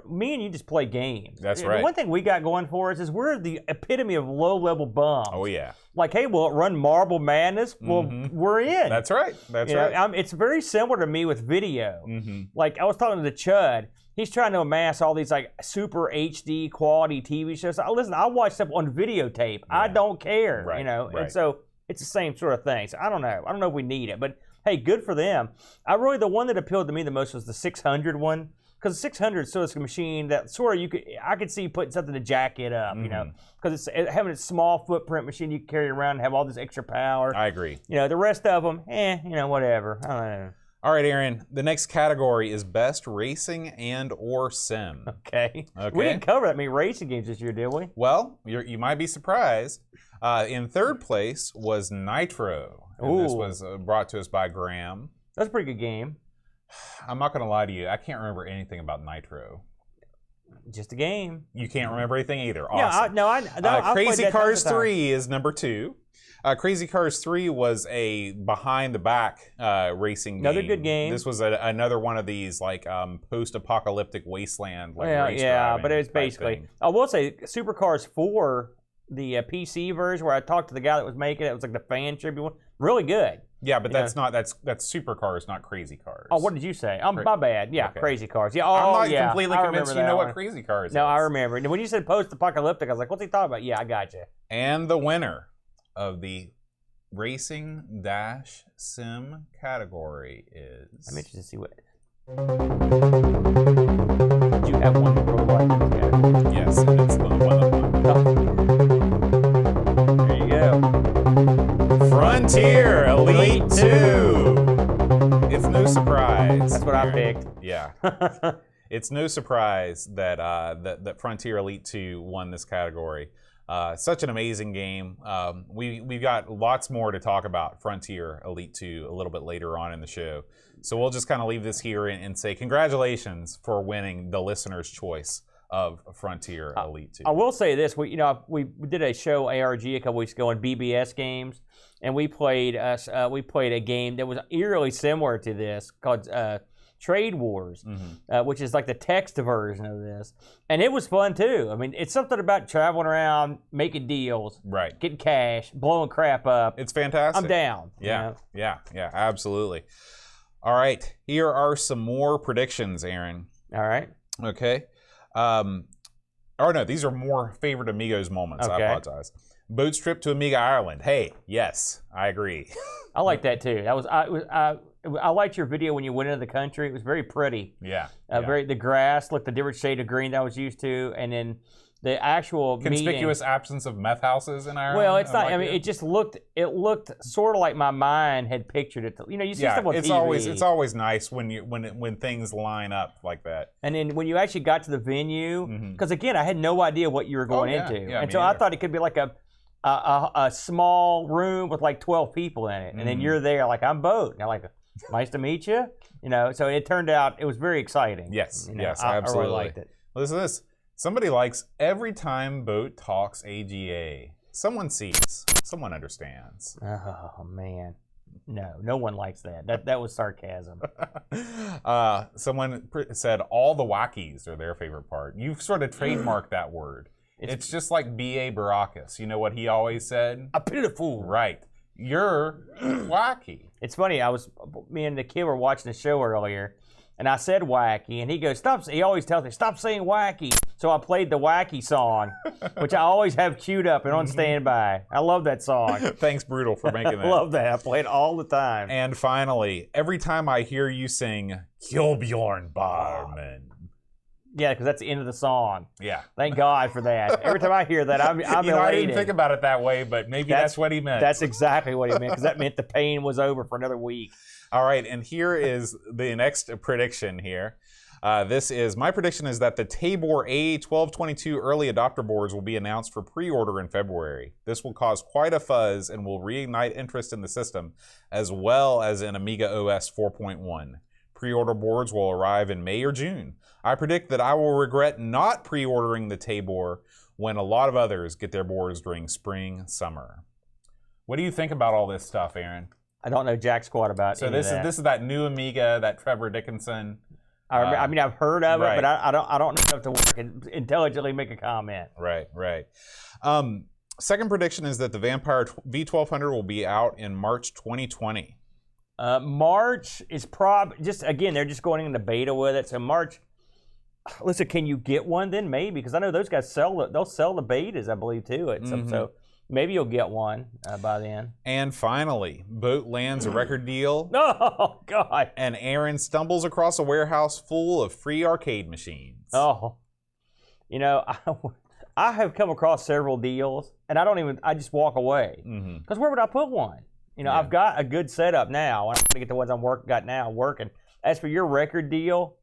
Me and you just play games. That's right. The one thing we got going for us is we're the epitome of low-level bums. Oh, yeah. Like, hey, will it run Marble Madness? Well, we're in. That's right. That's right. It's very similar to me with video. Mm-hmm. Like, I was talking to the Chud. He's trying to amass all these like super HD quality TV shows. Listen, I watch stuff on videotape. Yeah. I don't care, right. And so it's the same sort of thing. So I don't know. I don't know if we need it, but hey, good for them. The one that appealed to me the most was the 600 one, because the 600 is sort of a machine that sort of I could see you putting something to jack it up, because it's having a small footprint machine you can carry around and have all this extra power. I agree. The rest of them, whatever. I don't know. All right, Aaron, the next category is Best Racing and or Sim. Okay. We didn't cover that many racing games this year, did we? Well, you might be surprised. In third place was Nitro. And this was brought to us by Graham. That's a pretty good game. I'm not going to lie to you. I can't remember anything about Nitro. Just a game. You can't remember anything either. Yeah, awesome. I Crazy Cars 3 is number 2. Crazy Cars 3 was a behind-the-back racing game. Another good game. This was another one of these like post-apocalyptic wasteland like race yeah, but it's type basically. thing. I will say, Supercars 4, the PC version, where I talked to the guy that was making it, it was like the fan tribute one. Really good. Yeah, but that's Supercars, not Crazy Cars. Oh, what did you say? My bad. Yeah, Okay. Crazy Cars. Yeah, I'm oh, not yeah. completely I convinced remember you know that what one. Crazy Cars is. No, I remember. And when you said post-apocalyptic, I was like, what's he talking about? Yeah, I got you. And the winner of the Racing-Sim category is... I'm interested to see what... Did you have one real life in this category? Yes, and it's the one that won. There you go. Frontier Elite 2! It's no surprise. That's what I picked. Yeah. It's no surprise that, that Frontier Elite 2 won this category. Such an amazing game. We've got lots more to talk about Frontier Elite 2 a little bit later on in the show. So we'll just kind of leave this here and say congratulations for winning the listener's choice of Frontier Elite 2. I will say this: we did a show ARG a couple weeks ago on BBS games, and we played a game that was eerily similar to this called Trade Wars, which is like the text version of this, and it was fun too. I mean, it's something about traveling around, making deals, right, getting cash, blowing crap up. It's fantastic. I'm down. Yeah, yeah, absolutely. All right, here are some more predictions, Aaron. All right. Okay. Oh no, these are more favorite Amigos moments. Okay. I apologize. Boat trip to Amiga Ireland. Hey, yes, I agree. I like that too. That was I liked your video when you went into the country. It was very pretty. Yeah. The grass looked a different shade of green that I was used to, and then the actual conspicuous absence of meth houses in Ireland. Well, it's not. I mean, it just looked. It looked sort of like my mind had pictured it. You know, you see stuff on TV. It's always nice when things line up like that. And then when you actually got to the venue, because again, I had no idea what you were going into, and so I thought it could be like a small room with like 12 people in it, and then you're there like, I'm Boat, and I'm like, nice to meet you. You know, so it turned out it was very exciting. Yes, you know, yes, I absolutely. really liked it. Listen to this. Somebody likes every time Boat talks AGA. Someone sees. Someone understands. Oh man, no one likes that. That was sarcasm. Someone said all the wackies are their favorite part. You've sort of trademarked that word. It's just like B.A. Baracus. You know what he always said? A pitiful. Right. You're wacky. It's funny. Me and the kid were watching the show earlier, and I said wacky, and he goes, "Stop!" He always tells me, "Stop saying wacky." So I played the wacky song, which I always have queued up and on standby. I love that song. Thanks, Brutal, for making that. I love that. I play it all the time. And finally, every time I hear you sing Kjolbjorn Barman. Yeah, because that's the end of the song. Yeah. Thank God for that. Every time I hear that, I'm elated. I didn't think about it that way, but maybe that's what he meant. That's exactly what he meant, because that meant the pain was over for another week. All right, and here is the next prediction here. My prediction is that the Tabor A1222 early adopter boards will be announced for pre-order in February. This will cause quite a fuzz and will reignite interest in the system, as well as in Amiga OS 4.1. Pre-order boards will arrive in May or June. I predict that I will regret not pre-ordering the Tabor when a lot of others get their boards during spring, summer. What do you think about all this stuff, Aaron? I don't know jack squat about So this is that new Amiga, that Trevor Dickinson. I mean, I've heard of right. it, but I don't know enough to work and intelligently make a comment. Right. Second prediction is that the Vampire V1200 will be out in March 2020. March is again, they're just going into beta with it. So March, listen, can you get one then? Maybe, because I know those guys they'll sell the betas, I believe, too. So maybe you'll get one by then. And finally, Boat lands a record deal. Oh, God. And Aaron stumbles across a warehouse full of free arcade machines. Oh, you know, I have come across several deals, and I just walk away. Because where would I put one? You know, I've got a good setup now. I'm going to get the ones got now working. As for your record deal,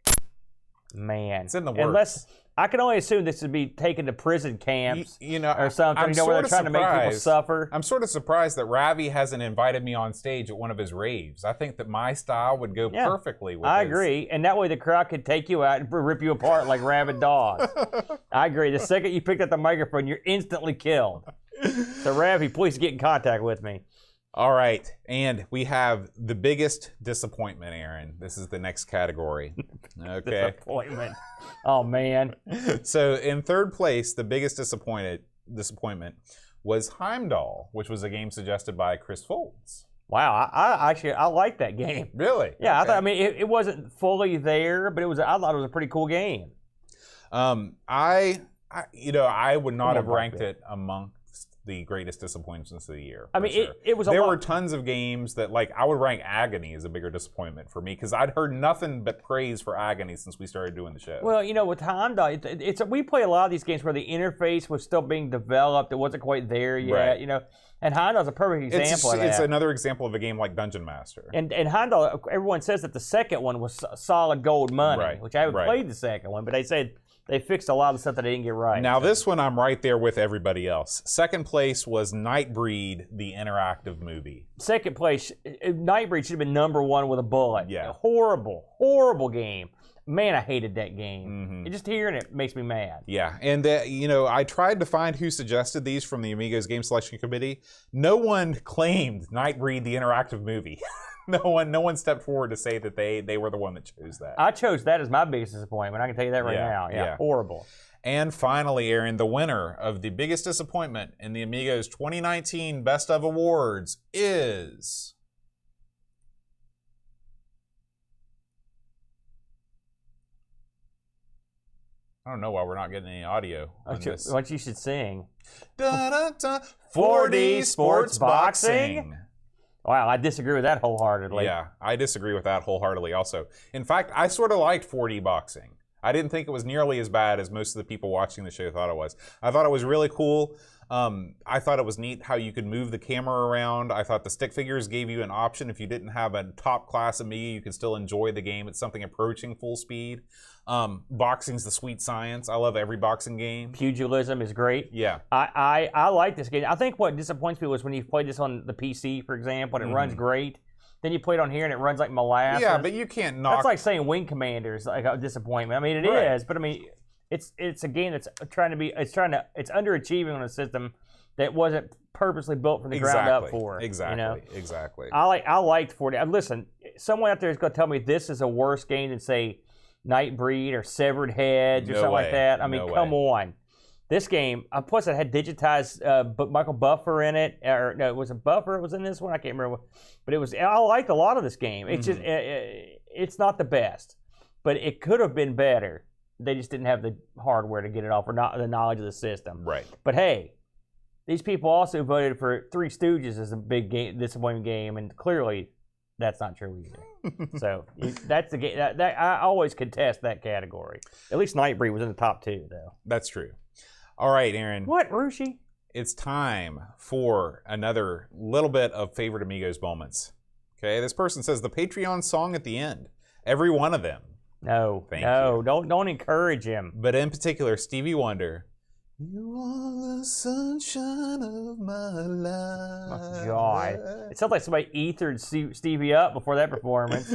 man. It's in the works. I can only assume this would be taken to prison camps or something, I'm where they're trying to make people suffer. I'm sort of surprised that Ravi hasn't invited me on stage at one of his raves. I think that my style would go perfectly with I agree, and that way the crowd could take you out and rip you apart like rabid dogs. I agree. The second you picked up the microphone, you're instantly killed. So, Ravi, please get in contact with me. All right, and we have the biggest disappointment, Aaron. This is the next category. Okay. Disappointment. Oh, man. So in third place, the biggest disappointment was Heimdall, which was a game suggested by Chris Folds. Wow, I like that game. Really? Yeah, Okay. I mean, it wasn't fully there, but I thought it was a pretty cool game. I would not have Come on, ranked Buck. it amongst the greatest disappointments of the year. I for mean, sure. it was a There lot. were tons of games that, like, I would rank Agony as a bigger disappointment for me because I'd heard nothing but praise for Agony since we started doing the show. Well, with Heimdall, we play a lot of these games where the interface was still being developed. It wasn't quite there yet, Right. And Heimdall's a perfect example of that. It's another example of a game like Dungeon Master. And Heimdall, everyone says that the second one was solid gold money, Right, which I haven't right. played the second one, but they said they fixed a lot of stuff that they didn't get right. Now, this one, I'm right there with everybody else. Second place was Nightbreed, the interactive movie. Second place, Nightbreed should have been number one with a bullet. Yeah. Horrible, horrible game. Man, I hated that game. Mhm. Just hearing it makes me mad. Yeah, and I tried to find who suggested these from the Amigos Game Selection Committee. No one claimed Nightbreed, the interactive movie. No one stepped forward to say that they were the one that chose that. I chose that as my biggest disappointment. I can tell you that right Yeah, now. yeah. Horrible. And finally, Aaron, the winner of the biggest disappointment in the Amigos 2019 Best of Awards is... I don't know why we're not getting any audio on this. What you should sing. Da-da-da, 4D Sports Boxing. Wow, I disagree with that wholeheartedly. Yeah, I disagree with that wholeheartedly also. In fact, I sort of liked 4D boxing. I didn't think it was nearly as bad as most of the people watching the show thought it was. I thought it was really cool. I thought it was neat how you could move the camera around. I thought the stick figures gave you an option. If you didn't have a top class Amiga, you could still enjoy the game at something approaching full speed. Boxing's the sweet science. I love every boxing game. Pugilism is great. Yeah. I like this game. I think what disappoints people is when you play this on the PC, for example, and it runs great. Then you play it on here and it runs like molasses. Yeah, but you can't knock... That's like saying Wing Commander's like a disappointment. I mean, it Right. is, but I mean, it's a game that's it's underachieving on a system that wasn't purposely built from the ground up for. Exactly. I liked 4D. Listen, someone out there is going to tell me this is a worse game than say Nightbreed or Severed Heads or No something way. like that. I mean, No come way. on. This game, plus it had digitized Michael Buffer in it, or no, was it Buffer? It was in this one. I can't remember, but it was. I liked a lot of this game. It's just, it's not the best, but it could have been better. They just didn't have the hardware to get it off, or not the knowledge of the system. Right. But hey, these people also voted for Three Stooges as a big game, disappointing game, and clearly that's not true either. So that's the game. That I always contest that category. At least Nightbreed was in the top two, though. That's true. All right, Aaron. What, Rushi? It's time for another little bit of favorite Amigos moments. Okay, this person says the Patreon song at the end. Every one of them. No, Thank no, don't encourage him. But in particular, Stevie Wonder. You are the sunshine of my life. Oh, God. It sounds like somebody ethered Stevie up before that performance.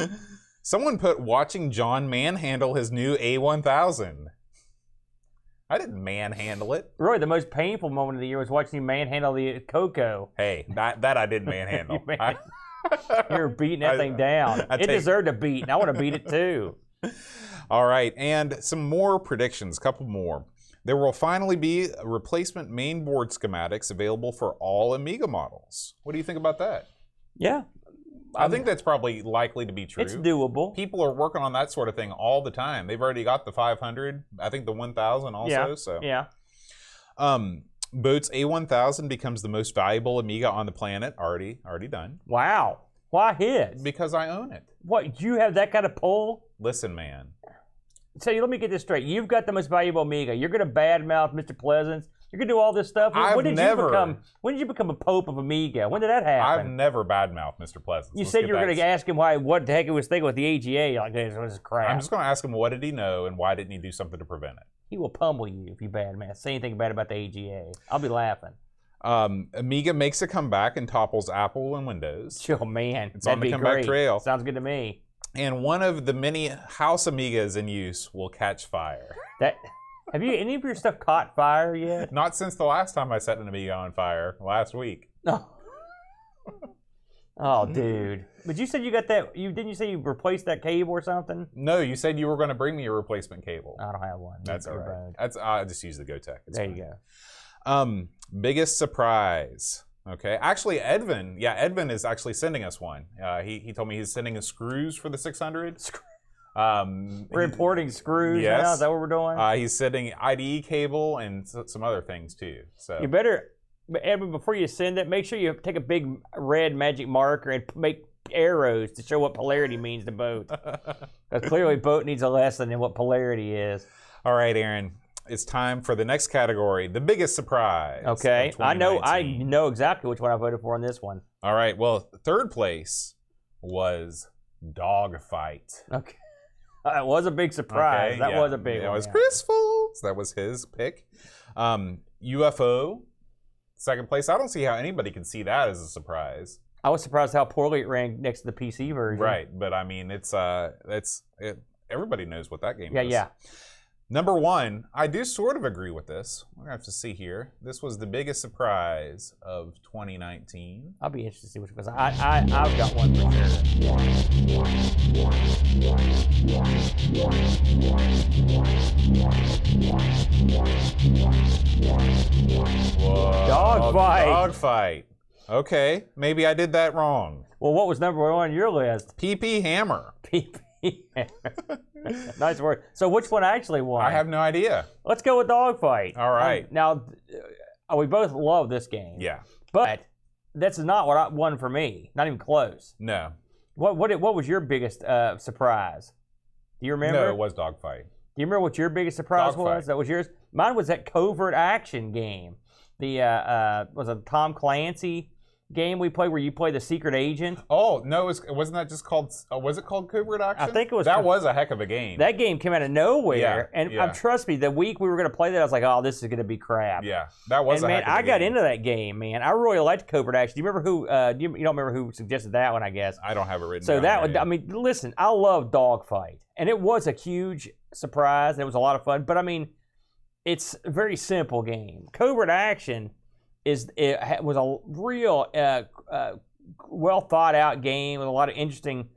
Someone put watching John manhandle his new A1000. I didn't manhandle it. Really, the most painful moment of the year was watching you manhandle the Coco. Hey, that I didn't manhandle. You were beating that thing down. It deserved a beat, and I want to beat it too. All right, and some more predictions, a couple more. There will finally be replacement mainboard schematics available for all Amiga models. What do you think about that? Yeah. I think that's probably likely to be true. It's doable. People are working on that sort of thing all the time. They've already got the 500, I think the 1000 also. Yeah. So. Yeah. Boat's A1000 becomes the most valuable Amiga on the planet. Already done. Wow. Why his? Because I own it. What, you have that kind of pull? Listen, man. So let me get this straight. You've got the most valuable Amiga. You're going to badmouth Mr. Pleasance. You're going to do all this stuff. When did you become a pope of Amiga? When did that happen? I've never badmouthed Mr. Pleasance. You said you were going to ask him what the heck he was thinking with the AGA. You're like, this is crap. I'm just going to ask him what did he know and why didn't he do something to prevent it. He will pummel you if you badmouth. Say anything bad about the AGA. I'll be laughing. Amiga makes a comeback and topples Apple and Windows. Oh, man. It's that'd on the be comeback great. trail. Sounds good to me. And one of the many house Amigas in use will catch fire. Have you any of your stuff caught fire yet? Not since the last time I set an Amiga on fire, last week. No. Oh, dude. But you said you got that. Didn't you say you replaced that cable or something? No, you said you were going to bring me a replacement cable. I don't have one. That's all right. I just use the GoTech. There you go. Biggest surprise. Okay, actually, Edvin is actually sending us one. He told me he's sending us screws for the 600. We're importing screws now. Is that what we're doing? He's sending IDE cable and some other things too. So you better, Edwin, before you send it, make sure you take a big red magic marker and make arrows to show what polarity means to boat. Because clearly, boat needs a lesson in what polarity is. All right, Aaron. It's time for the next category, the biggest surprise. Okay, I know exactly which one I voted for on this one. All right, well, third place was Dogfight. Okay, that was a big surprise. Okay, that was a big one. That was Chris Folds. That was his pick. UFO, second place. I don't see how anybody can see that as a surprise. I was surprised how poorly it ranked next to the PC version. Right, but I mean, everybody knows what that game is. Yeah. Number one, I do sort of agree with this. We're going to have to see here. This was the biggest surprise of 2019. I'll be interested to see which one. I've got one for sure. Dogfight. Okay, maybe I did that wrong. Well, what was number one on your list? PP Hammer. PP Hammer. Nice word. So which one actually won? I have no idea. Let's go with Dogfight. All right. Now, we both love this game. Yeah. But that's not what won for me. Not even close. No. What was your biggest surprise? Do you remember? No, it was Dogfight. Do you remember what your biggest surprise Dogfight. was? That was yours? Mine was that covert action game. The was a Tom Clancy game we played where you play the secret agent. Oh, no, wasn't that just called, was it called Covert Action? I think it was. That was a heck of a game. That game came out of nowhere. And trust me, the week we were going to play that, I was like, oh, this is going to be crap. Yeah, that was a heck of a game. I got into that game, man. I really liked Covert Action. Do you remember who, you don't remember who suggested that one, I guess? I don't have it written down. So that would, I mean, listen, I love Dogfight. And it was a huge surprise, and it was a lot of fun. But I mean, it's a very simple game. Covert Action was a real well thought out game with a lot of interesting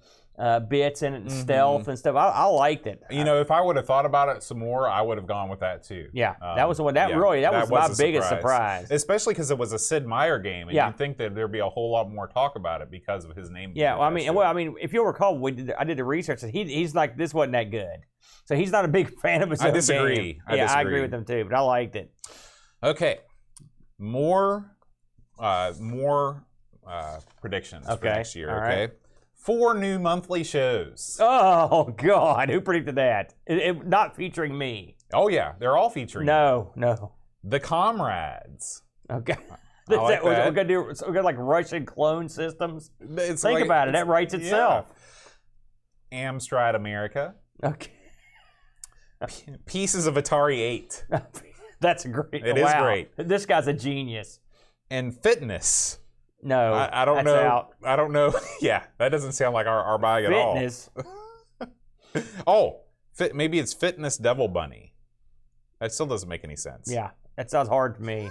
bits in it and stealth and stuff. I liked it. You know, if I would have thought about it some more, I would have gone with that too. Yeah, that was the one. That was my biggest surprise. Especially because it was a Sid Meier game, and you'd think that there'd be a whole lot more talk about it because of his name. Yeah, I mean, if you'll recall, I did the research. He's like, this wasn't that good, so he's not a big fan of his own game. I agree with him too, but I liked it. Okay. More predictions for next year. All okay, right. 4 new monthly shows. Oh God, who predicted that? Not featuring me. Oh yeah, they're all featuring. No. The Comrades. Okay. Like we're gonna like Russian clone systems. Think about it. That writes itself. Yeah. Amstrad America. Okay. Pieces of Atari 8. That's great. It is great. This guy's a genius. And Fitness. No, I don't know. Out. I don't know. Yeah, that doesn't sound like our bag at all. Fitness. Oh, maybe it's Fitness Devil Bunny. That still doesn't make any sense. Yeah, that sounds hard to me.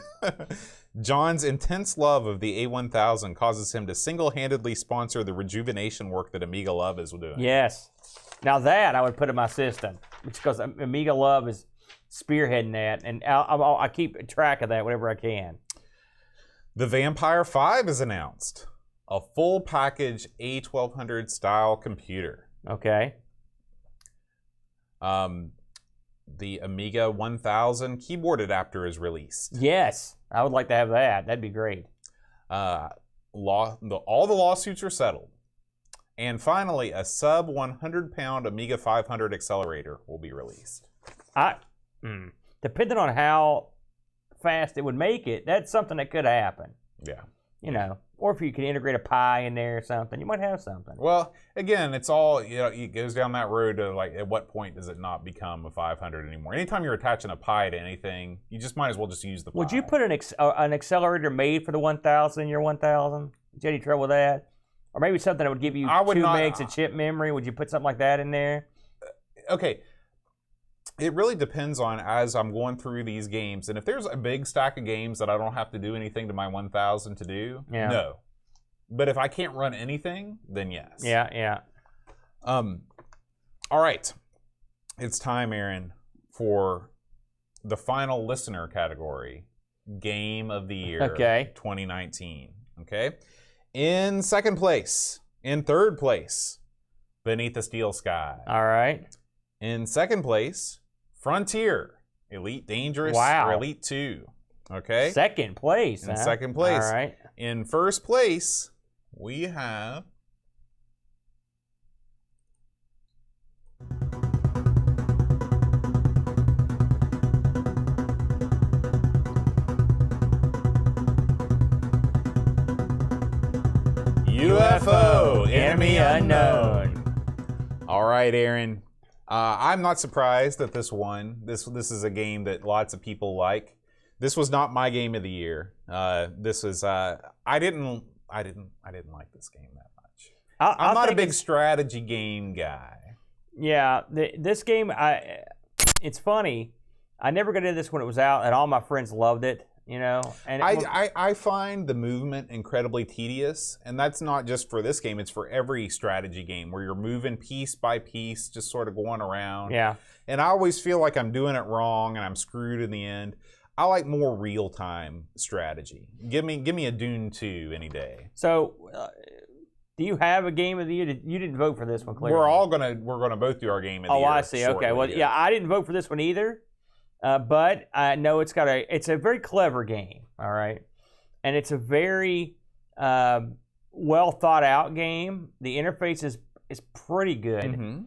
John's intense love of the A1000 causes him to single-handedly sponsor the rejuvenation work that Amiga Love is doing. Yes. Now that I would put in my system, because Amiga Love is spearheading that, and I keep track of that whenever I can. The Vampire 5 is announced. A full package A1200 style computer. Okay. The Amiga 1000 keyboard adapter is released. Yes, I would like to have that. That'd be great. All the lawsuits are settled. And finally, a sub 100-pound Amiga 500 accelerator will be released. Depending on how fast it would make it, that's something that could happen. Yeah. You know, or if you could integrate a Pi in there or something, you might have something. Well, again, it's all, you know, it goes down that road to like, at what point does it not become a 500 anymore? Anytime you're attaching a Pi to anything, you just might as well just use the Pi. Would you put an accelerator made for the 1000 in your 1000? Did you have any trouble with that? Or maybe something that would give you 2 megs of chip memory. Would you put something like that in there? Okay. It really depends on as I'm going through these games. And if there's a big stack of games that I don't have to do anything to my 1000 to do, no. But if I can't run anything, then yes. Yeah. All right. It's time, Aaron, for the final listener category, Game of the Year 2019. Okay? In third place, Beneath the Steel Sky. All right. In second place, Frontier, Elite Dangerous, or Elite 2. Okay? Second place. In second place. All right. In first place, we have UFO, Enemy Unknown. All right, Aaron. I'm not surprised that this won. This is a game that lots of people like. This was not my game of the year. This was I didn't like this game that much. I'm not a big strategy game guy. Yeah, this game, it's funny. I never got into this when it was out, and all my friends loved it. And I find the movement incredibly tedious, and that's not just for this game, it's for every strategy game where you're moving piece by piece, just sort of going around. Yeah. And I always feel like I'm doing it wrong and I'm screwed in the end. I like more real-time strategy. Give me a Dune 2 any day. So, do you have a game of the year? You didn't vote for this one, clearly. We're gonna both do our game of the year. Oh, I see. Okay. Well, yeah, I didn't vote for this one either. But I know it's a very clever game, all right? And it's a very well thought out game. The interface is pretty good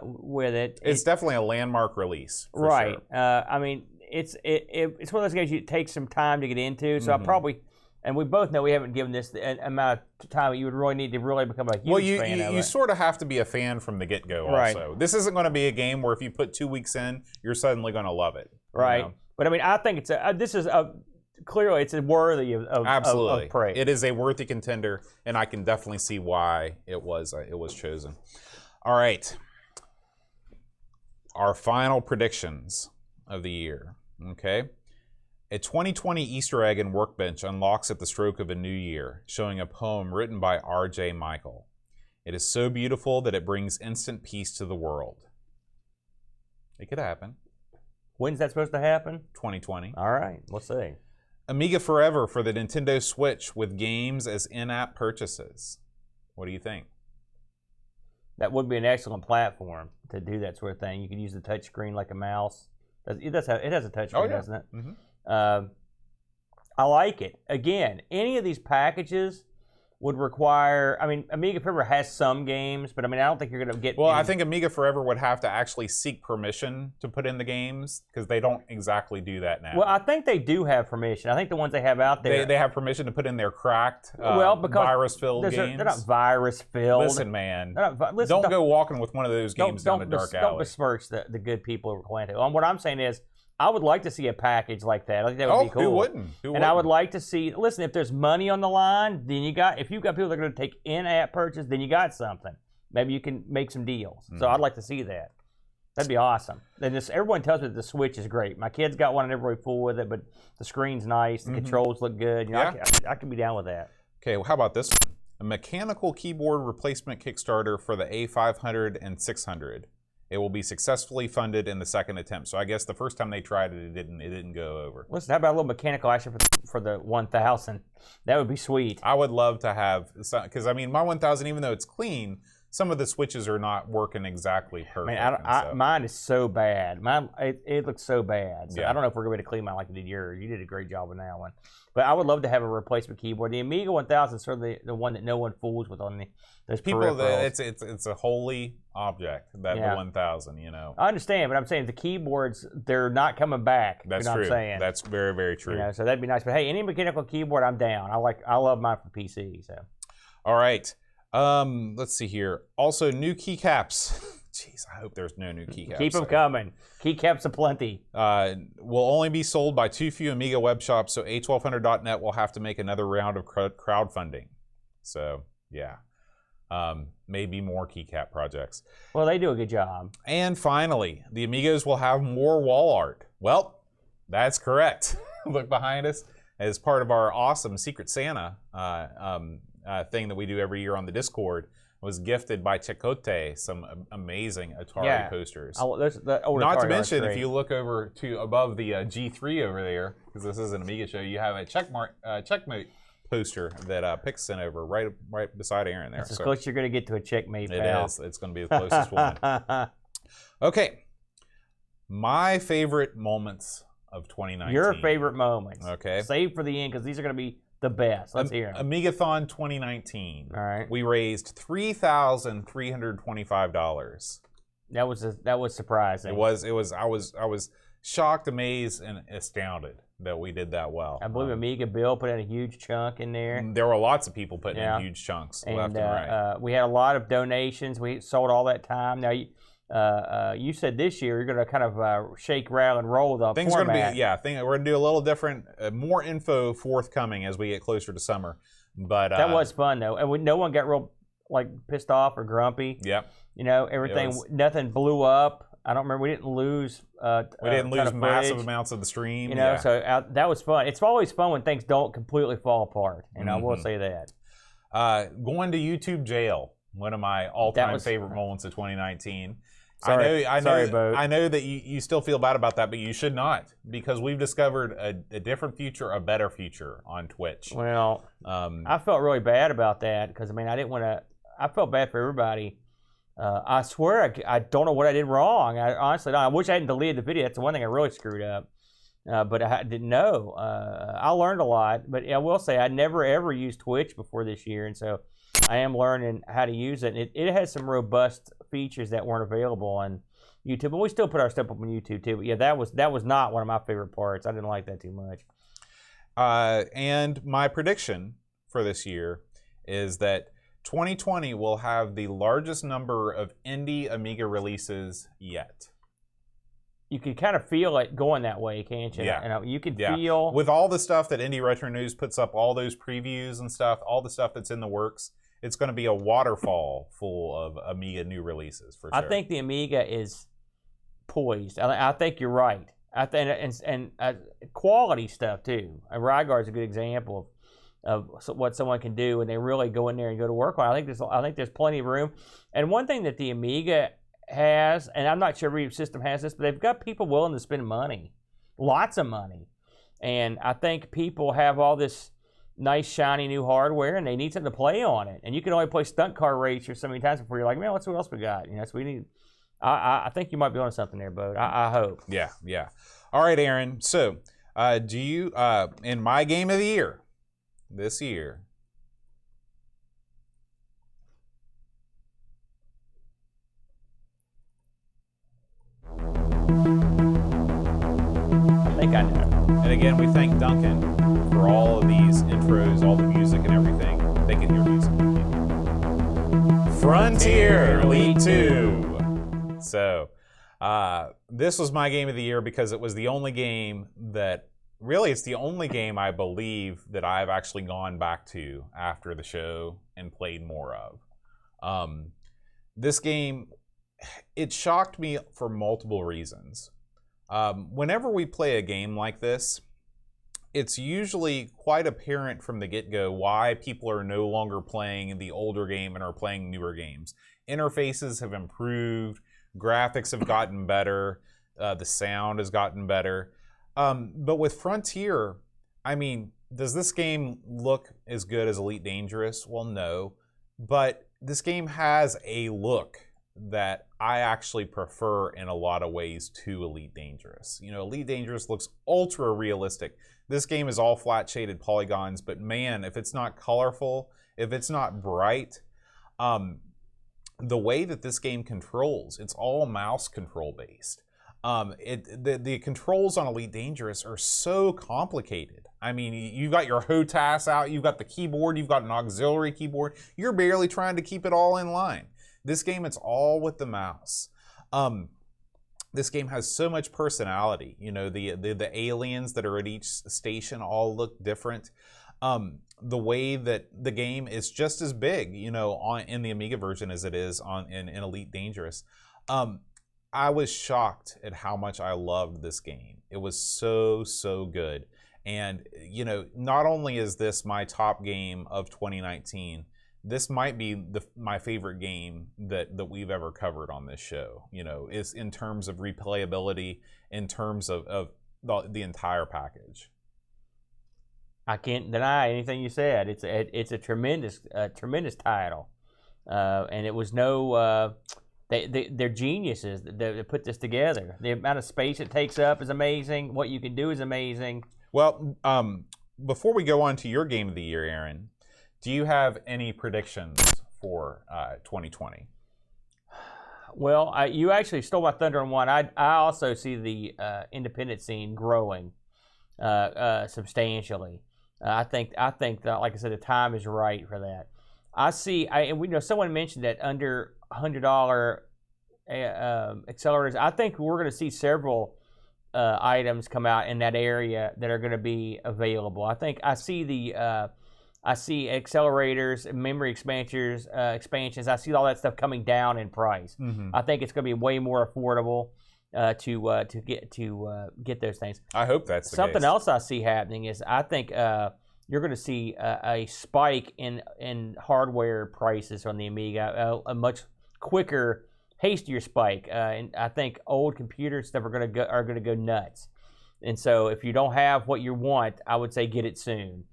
with it. It's definitely a landmark release. Right. Sure. I mean, it's one of those games you take some time to get into, so I probably... And we both know we haven't given this the amount of time you would really need to really become a huge fan of it. You sort of have to be a fan from the get-go also. This isn't going to be a game where if you put 2 weeks in, you're suddenly going to love it. Right. But I mean, I think clearly it's worthy of Absolutely. Of praise. It is a worthy contender, and I can definitely see why it was chosen. All right. Our final predictions of the year. Okay. A 2020 Easter egg in Workbench unlocks at the stroke of a new year, showing a poem written by R.J. Michael. It is so beautiful that it brings instant peace to the world. It could happen. When's that supposed to happen? 2020. All right, we'll see. Amiga Forever for the Nintendo Switch with games as in-app purchases. What do you think? That would be an excellent platform to do that sort of thing. You can use the touch screen like a mouse. It has a touch screen, doesn't it? Mm-hmm. I like it. Again, any of these packages would require... I mean, Amiga Forever has some games, but I mean, I don't think you're going to get... Well, I think Amiga Forever would have to actually seek permission to put in the games, because they don't exactly do that now. Well, I think they do have permission. I think the ones they have out there... They have permission to put in their cracked, virus-filled games? They're not virus-filled. Listen, man. Don't go walking with one of those games down the dark alley. Don't besmirch the good people of Orlando. What I'm saying is, I would like to see a package like that. I think that would be cool. Who wouldn't? I would like to see. Listen, if there's money on the line, then if you've got people that are going to take in-app purchase, then you got something. Maybe you can make some deals. So I'd like to see that. That'd be awesome. And everyone tells me that the Switch is great. My kid's got one and everybody fool with it, but the screen's nice, the controls look good. I could be down with that. Okay, well, how about this one? A mechanical keyboard replacement Kickstarter for the A500 and 600. It will be successfully funded in the second attempt. So I guess the first time they tried it, it didn't go over. Listen, how about a little mechanical action for the 1000? That would be sweet. I would love to have some, because I mean, my 1000, even though it's clean, some of the switches are not working exactly perfect. Man, mine is so bad. It looks so bad. So Yeah. I don't know if we're going to clean mine like you did yours. You did a great job on that one. But I would love to have a replacement keyboard. The Amiga 1000 is certainly the one that no one fools with on those peripherals. It's a holy object, the 1000, you know. I understand, but I'm saying the keyboards, they're not coming back. That's you know true. What I'm saying? That's very, very true. You know, so that'd be nice. But hey, any mechanical keyboard, I'm down. I love mine for PC. So. All right. Let's see here. Also, new keycaps. Jeez, I hope there's no new keycaps. Keep them coming. Keycaps aplenty. Will only be sold by too few Amiga web shops, so A1200.net will have to make another round of crowdfunding. So, yeah. maybe more keycap projects. Well, they do a good job. And finally, the Amigos will have more wall art. Well, that's correct. Look behind us. As part of our awesome Secret Santa thing that we do every year on the Discord, was gifted by Chicote some amazing Atari posters. Not to mention, if you look over to above the G3 over there, because this is an Amiga show, you have a Checkmate poster that Pick sent over right beside Aaron there. That's as close as you're going to get to a Checkmate, pal. It is. It's going to be the closest one. Okay. My favorite moments of 2019. Your favorite moments. Okay. Save for the end, because these are going to be the best. Let's hear them. Amigathon 2019. All right. We raised $3,325. That was surprising. It was. I was shocked, amazed, and astounded that we did that well. I believe Amiga Bill put in a huge chunk in there. There were lots of people putting in huge chunks left and right. We had a lot of donations. We sold all that time. Now, you said this year you're going to kind of shake, rattle, and roll the things format. Going to be, we're going to do a little different, more info forthcoming as we get closer to summer. But that was fun though, and no one got real pissed off or grumpy. Yep. Everything, nothing blew up. I don't remember. We didn't lose. We didn't lose massive amounts of the stream. So that was fun. It's always fun when things don't completely fall apart. And I will say that. Going to YouTube jail, one of my all-time favorite moments of 2019. Sorry, I know that you still feel bad about that, but you should not, because we've discovered a different future, a better future on Twitch. Well, I felt really bad about that because I didn't want to. I felt bad for everybody. I swear I don't know what I did wrong. I honestly don't. I wish I hadn't deleted the video. That's the one thing I really screwed up. But I didn't know. I learned a lot, but I will say I never ever used Twitch before this year, and so I am learning how to use it. It has some robust features that weren't available on YouTube, but we still put our stuff up on YouTube too. But yeah, that was not one of my favorite parts. I didn't like that too much. And my prediction for this year is that 2020 will have the largest number of indie Amiga releases yet. You can kind of feel it going that way, can't you? Yeah. You can feel... With all the stuff that Indie Retro News puts up, all those previews and stuff, all the stuff that's in the works, it's going to be a waterfall full of Amiga new releases, for sure. I think the Amiga is poised. I think you're right. I think, and quality stuff, too. Rygar is a good example of what someone can do when they really go in there and go to work on. I think there's plenty of room. And one thing that the Amiga has, and I'm not sure every system has this, but they've got people willing to spend money, lots of money. And I think people have all this nice, shiny new hardware, and they need something to play on it. And you can only play Stunt Car Racer so many times before you're like, man, what else we got? So we need. I think you might be on something there, Bo. I hope. Yeah. All right, Aaron. So, do you in my game of the year this year? I think I know. And again, we thank Duncan for all of these intros, all the music and everything. They can hear music. Frontier Elite 2. So, this was my game of the year because it was the only game that, really, it's the only game I believe that I've actually gone back to after the show and played more of. This game, it shocked me for multiple reasons. Whenever we play a game like this, it's usually quite apparent from the get-go why people are no longer playing the older game and are playing newer games. Interfaces have improved, graphics have gotten better, the sound has gotten better. But with Frontier, does this game look as good as Elite Dangerous? Well, no. But this game has a look that I actually prefer in a lot of ways to Elite Dangerous. Elite Dangerous looks ultra realistic. This game is all flat shaded polygons, but man, if it's not colorful, if it's not bright, the way that this game controls, it's all mouse control based. The controls on Elite Dangerous are so complicated. You've got your HOTAS out, you've got the keyboard, you've got an auxiliary keyboard. You're barely trying to keep it all in line. This game, it's all with the mouse. This game has so much personality. The aliens that are at each station all look different. the way that the game is just as big, in the Amiga version as it is in Elite Dangerous. I was shocked at how much I loved this game. It was so good. And, not only is this my top game of 2019, this might be my favorite game that we've ever covered on this show, is in terms of replayability, in terms of the entire package. I can't deny anything you said. It's a tremendous title, and it was no. They're geniuses that put this together. The amount of space it takes up is amazing. What you can do is amazing. Well, before we go on to your game of the year, Aaron, do you have any predictions for 2020? Well, you actually stole my thunder on one. I also see the independent scene growing substantially. I think that, like I said, the time is right for that. Someone mentioned that under $100 accelerators. I think we're going to see several items come out in that area that are going to be available. I see accelerators, memory expansions. I see all that stuff coming down in price. Mm-hmm. I think it's going to be way more affordable to get those things. I hope that's the Something case. else I see happening is I think you're going to see a spike in hardware prices on the Amiga, a much quicker, hastier spike. And I think old computer stuff are going to go nuts. And so if you don't have what you want, I would say get it soon,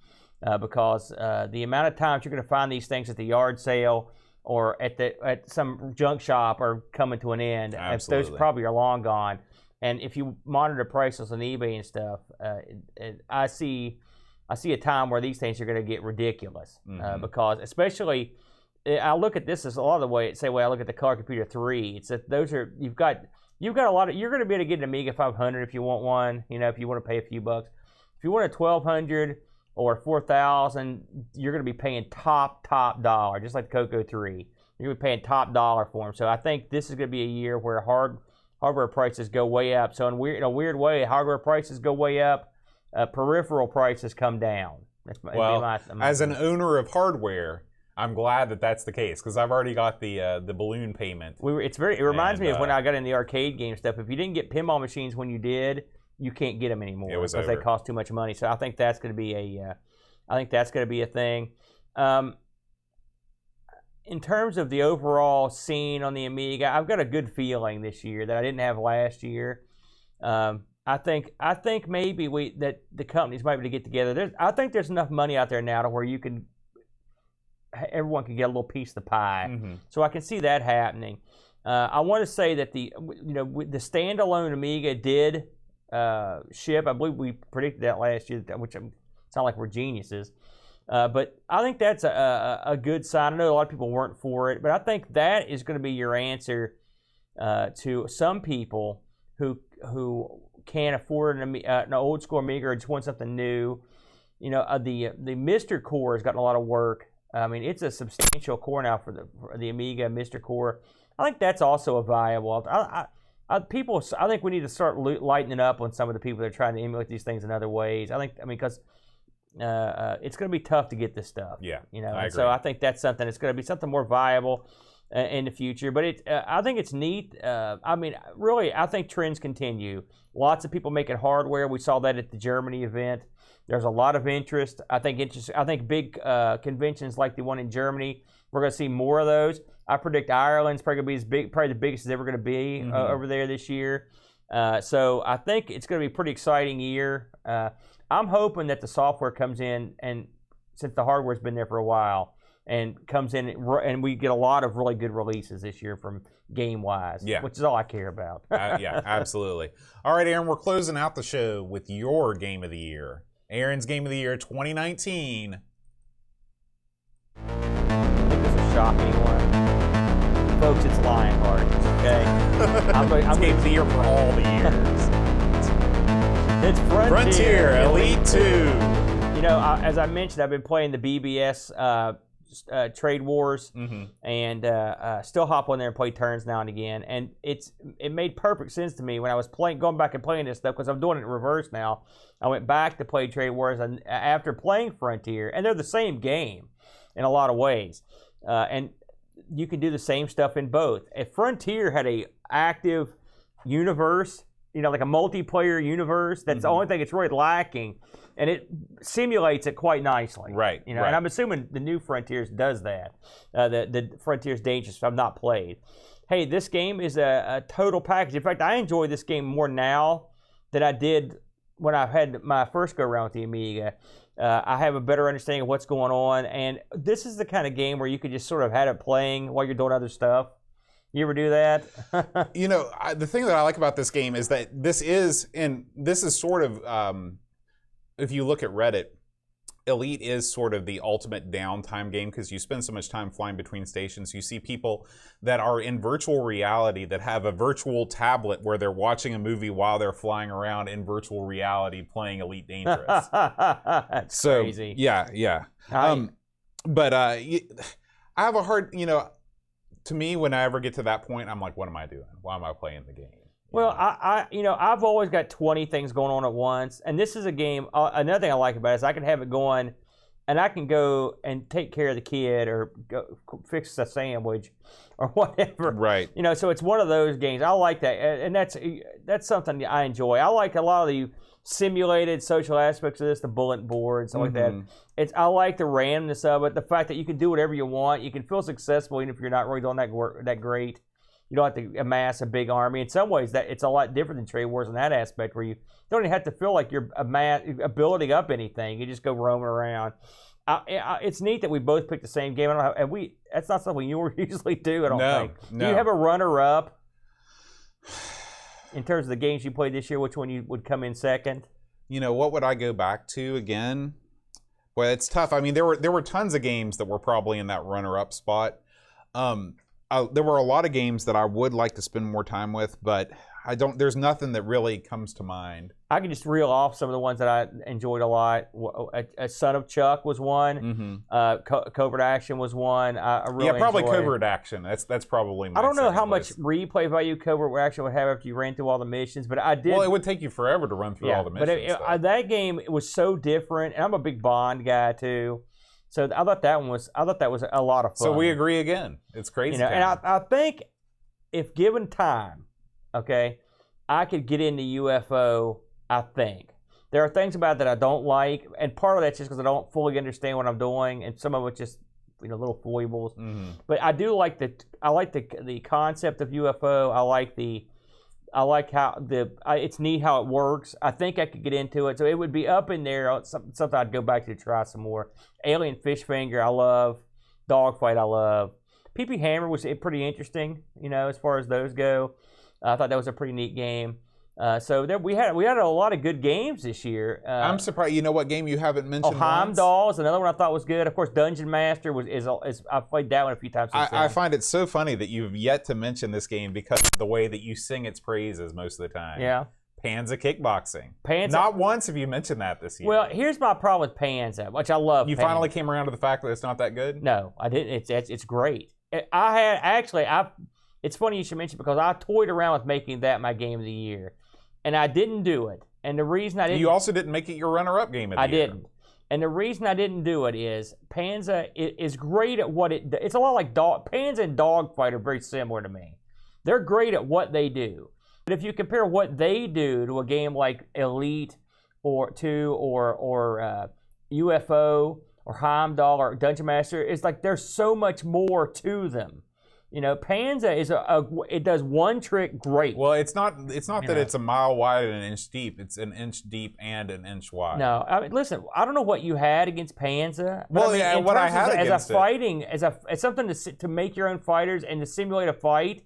because the amount of times you're going to find these things at the yard sale or at some junk shop are coming to an end. Absolutely. Those probably are long gone. And if you monitor prices on eBay and stuff, I see a time where these things are going to get ridiculous, because especially I look at this as a lot of the way I look at the Color Computer 3. It's that you've got a lot of, you're going to be able to get an Amiga 500 if you want one. If you want to pay a few bucks. If you want a 1200 or 4000, you're going to be paying top dollar, just like the Coco 3. You're going to be paying top dollar for them. So I think this is going to be a year where hardware prices go way up. So in a weird way, hardware prices go way up, peripheral prices come down. As an owner of hardware, I'm glad that that's the case, because I've already got the balloon payment. It reminds me of when I got in the arcade game stuff. If you didn't get pinball machines when you did, you can't get them anymore because they cost too much money. So I think that's going to be a thing. In terms of the overall scene on the Amiga, I've got a good feeling this year that I didn't have last year. I think maybe that the companies might be able to get together. I think there's enough money out there now to where everyone can get a little piece of the pie. Mm-hmm. So I can see that happening. I want to say that the standalone Amiga did ship. I believe we predicted that last year, which sound like we're geniuses. But I think that's a good sign. I know a lot of people weren't for it, but I think that is going to be your answer to some people who can't afford an old school Amiga or just want something new. The Mr. Core has gotten a lot of work. I mean, it's a substantial core now for the Amiga Mr. Core. I think that's also a viable. I think we need to start lightening up on some of the people that are trying to emulate these things in other ways. Because it's going to be tough to get this stuff. Yeah, I agree. So I think that's something. It's going to be something more viable in the future. But I think it's neat. Really, I think trends continue. Lots of people making hardware. We saw that at the Germany event. There's a lot of interest. I think big conventions like the one in Germany, we're going to see more of those. I predict Ireland's probably going to be probably the biggest it's ever going to be over there this year. So I think it's going to be a pretty exciting year. I'm hoping that the software comes in, and since the hardware's been there for a while, and comes in, and we get a lot of really good releases this year from game-wise, which is all I care about. Yeah, absolutely. All right, Aaron, we're closing out the show with your Game of the Year. Aaron's Game of the Year 2019. I think this will shock anyone. Folks, it's Lionheart, okay? I'm Game of the Year for all the years. It's Frontier Elite 2. As I mentioned, I've been playing the BBS Trade Wars, Mm-hmm. and still hop on there and play turns now and again. And it made perfect sense to me when I was going back and playing this stuff, because I'm doing it in reverse now. I went back to play Trade Wars and after playing Frontier, and they're the same game in a lot of ways, and you can do the same stuff in both. If Frontier had a active universe, like a multiplayer universe, that's the only thing it's really lacking, and it simulates it quite nicely. Right. And I'm assuming the new Frontiers does that. The Frontiers Dangerous, I've not played. Hey, this game is a total package. In fact, I enjoy this game more now than I did when I had my first go around with the Amiga. I have a better understanding of what's going on, and this is the kind of game where you could just sort of have it playing while you're doing other stuff. You ever do that? The thing that I like about this game is that this is sort of, if you look at Reddit, Elite is sort of the ultimate downtime game because you spend so much time flying between stations. You see people that are in virtual reality that have a virtual tablet where they're watching a movie while they're flying around in virtual reality playing Elite Dangerous. That's crazy. Yeah. But I have a hard, to me, when I ever get to that point, I'm like, what am I doing? Why am I playing the game? Well, I've always got 20 things going on at once, and this is a game. Another thing I like about it is I can have it going, and I can go and take care of the kid or go fix a sandwich or whatever. Right. So it's one of those games. I like that, and that's something I enjoy. I like a lot of the simulated social aspects of this, the bulletin boards, stuff like that. I like the randomness of it, the fact that you can do whatever you want. You can feel successful even if you're not really doing that great. You don't have to amass a big army. In some ways, that it's a lot different than Trade Wars in that aspect, where you don't even have to feel like you're building up anything. You just go roaming around. It's neat that we both picked the same game. That's not something you usually do. I don't think. No. Do you have a runner-up in terms of the games you played this year? Which one you would come in second? What would I go back to again? Well, it's tough. I mean, there were tons of games that were probably in that runner-up spot. There were a lot of games that I would like to spend more time with, but there's nothing that really comes to mind. I can just reel off some of the ones that I enjoyed a lot. Son of Chuck was one. Covert Action was one. I really probably enjoyed. Covert Action. That's probably my I don't know how place. much replay value Covert Action would have after you ran through all the missions, but I did. Well, it would take you forever to run through all the missions. But that game was so different, and I'm a big Bond guy too. So I thought that was a lot of fun. So we agree again. It's crazy. And I think if given time, okay, I could get into UFO. I think there are things about it that I don't like, and part of that's just because I don't fully understand what I'm doing, and some of it's just little foibles. But I do like the concept of UFO. I like how it's neat how it works. I think I could get into it, so it would be up in there. Something I'd go back to try some more. Alien Fish Finger, I love. Dogfight, I love. PP Hammer was pretty interesting, as far as those go. I thought that was a pretty neat game. So there we had a lot of good games this year. I'm surprised. You know what game you haven't mentioned? Heimdall is another one I thought was good. Of course, Dungeon Master is I've played that one a few times. I find it so funny that you've yet to mention this game because of the way that you sing its praises most of the time. Yeah. Panza Kickboxing. Panza. Not once have you mentioned that this year. Well, here's my problem with Panza, which I love. You finally came around to the fact that it's not that good? No, I didn't. It's great. It's funny you should mention because I toyed around with making that my game of the year, and I didn't do it. And the reason I didn't. You also didn't make it your runner-up game of the year. I didn't. And the reason I didn't do it is Panza is great at what it. It's a lot like Panza and Dogfight are very similar to me. They're great at what they do. But if you compare what they do to a game like Elite or UFO or Heimdall or Dungeon Master, it's like there's so much more to them. Panza is it does one trick great. Well, it's not that it's a mile wide and an inch deep. It's an inch deep and an inch wide. No, I mean, listen, I don't know what you had against Panza. Well, what I had against it. As something to make your own fighters and to simulate a fight,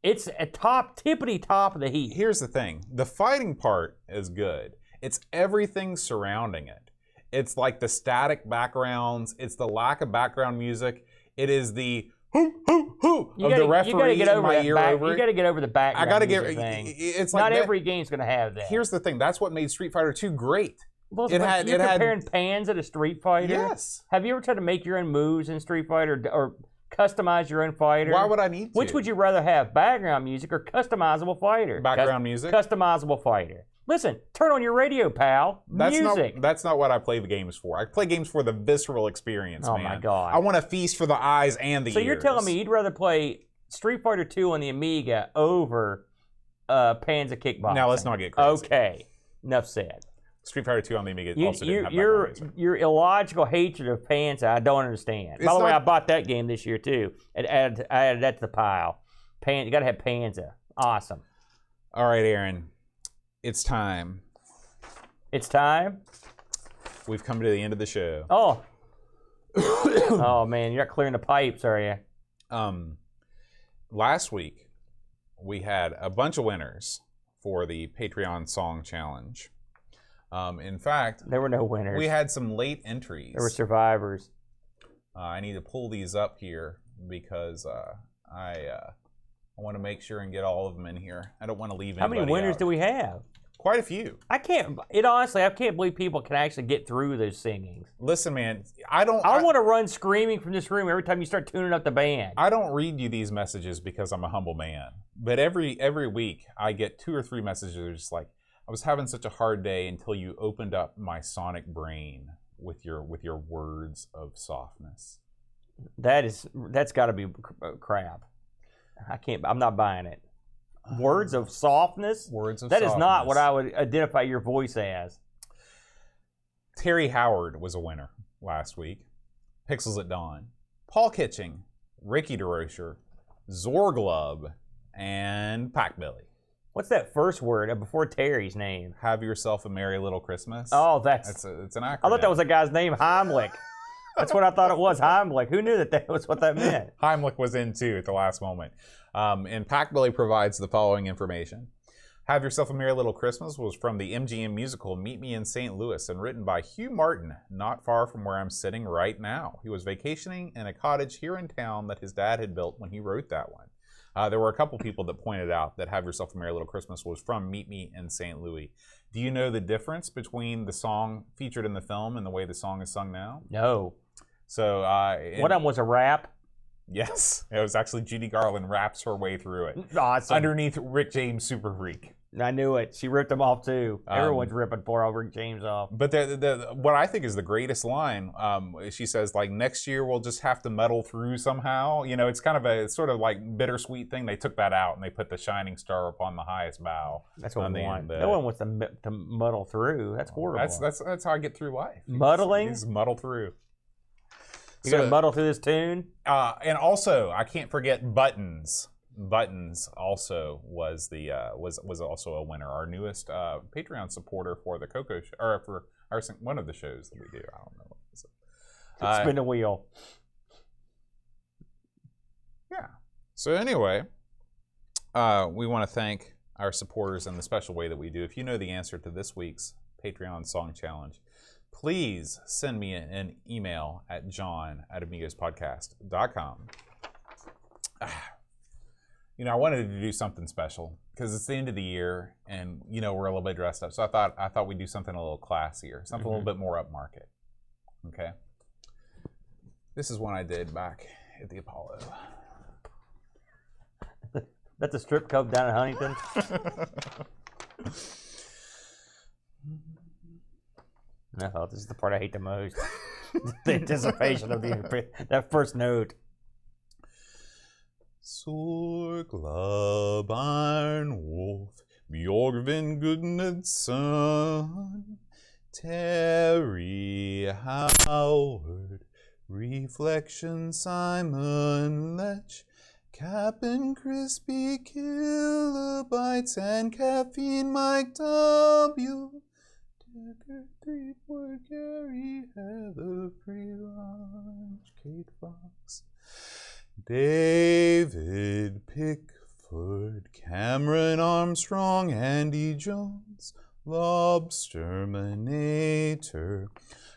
it's a tippity top of the heap. Here's the thing. The fighting part is good. It's everything surrounding it. It's like the static backgrounds. It's the lack of background music. It is the hoo of the referee in my ear over it. You got to get over the background. I got to get. Thing. It's like not every game's going to have that. Here's the thing. That's what made Street Fighter 2 great. Well, It had- you're it had- comparing Panzer to Street Fighter? Yes. Have you ever tried to make your own moves in Street Fighter or customize your own fighter? Why would I need to? Which would you rather have, background music or customizable fighter? Background music? Customizable fighter. Listen, turn on your radio, pal. Music. That's not what I play the games for. I play games for the visceral experience, Oh, man. my God. I want to feast for the eyes and the So ears. you're telling me you'd rather play Street Fighter 2 on the Amiga over Panzer Kickboxing? Now let's not get crazy. Okay. Enough said. Street Fighter 2 on the Amiga also didn't have your background music. your illogical hatred of Panzer, I don't understand. It's By the way, I not- bought that game this year too. I added that to the pile. You got to have Panzer. Awesome. All right, Aaron. It's time. It's time. We've come to the end of the show. Oh. Oh man, you're not clearing the pipes, are you? Last week, we had a bunch of winners for the Patreon Song Challenge. In fact, There were no winners. we had some late entries. There were survivors. I need to pull these up here because I want to make sure and get all of them in here. I don't want to leave How anybody many winners out. do we have? Quite a few. Honestly, I can't believe people can actually get through those singings. Listen, man, I want to run screaming from this room every time you start tuning up the band. I don't read you these messages because I'm a humble man. But every week I get 2 or 3 messages that are just like, I was having such a hard day until you opened up my sonic brain with your words of softness. That's got to be crap. I'm not buying it. Words of softness? Words of That softness. is not what I would identify your voice as. Terry Howard was a winner last week. Pixels at Dawn. Paul Kitching, Ricky DeRocher, Zorglub, and Packbilly. What's that first word before Terry's name? Have yourself a merry little Christmas. Oh, it's an acronym. I thought that was a guy's name, Heimlich. That's what I thought it was, Heimlich. Who knew that was what that meant? Heimlich was in too at the last moment. And Packbilly provides the following information. Have Yourself a Merry Little Christmas was from the MGM musical Meet Me in St. Louis and written by Hugh Martin, not far from where I'm sitting right now. He was vacationing in a cottage here in town that his dad had built when he wrote that one. There were a couple people that pointed out that Have Yourself a Merry Little Christmas was from Meet Me in St. Louis. Do you know the difference between the song featured in the film and the way the song is sung now? No. So, One of them was a rap. Yes, it was actually Judy Garland raps her way through it. Awesome. Underneath Rick James Super Freak. I knew it. She ripped them off too. Everyone's ripping poor old Rick James off. But what I think is the greatest line, she says, like, next year we'll just have to muddle through somehow. You know, it's kind of a sort of like bittersweet thing. They took that out and they put the shining star upon the highest bough. That's what on we the want. end, No one wants to muddle through. That's horrible. That's how I get through life. Muddling? You just muddle through. You're going to muddle through this tune? And also, I can't forget Buttons. Buttons also was was also a winner. Our newest Patreon supporter for the Coco show, or for one of the shows that we do. I don't know what is it. Spin the wheel. Yeah. So anyway, we want to thank our supporters in the special way that we do. If you know the answer to this week's Patreon Song Challenge, please send me an email at john@amigospodcast.com. You know, I wanted to do something special because it's the end of the year, and you know we're a little bit dressed up. So I thought we'd do something a little classier, something a little bit more upmarket. Okay. This is one I did back at the Apollo. That's a strip club down in Huntington. No, this is the part I hate the most. The anticipation of that first note. Zorglub, Iron Wolf, Bjorgvin Gudnason, Terry Howard, Reflection Simon Lech, Cap'n Crispy Kilobytes, and Caffeine Mike W. Decker 3 Gary Heather Free Lunch, Kate Fox. David Pickford, Cameron Armstrong, Andy Jones, Lobsterminator,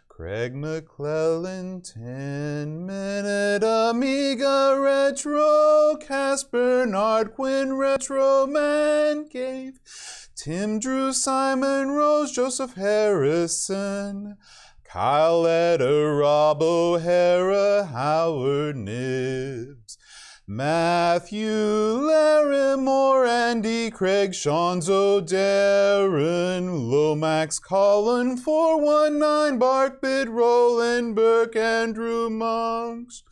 Craig McClellan, 10-Minute Amiga Retro, Casper Nard, Quinn Retro Man Cave, Tim, Drew, Simon, Rose, Joseph Harrison, Kyle Eder, Rob O'Hara, Howard Nibbs, Matthew, Larimore, Andy, Craig, Shanzo, Darren, Lomax, Colin, 419, Bark, Bid, Roland, Burke, Andrew Monks,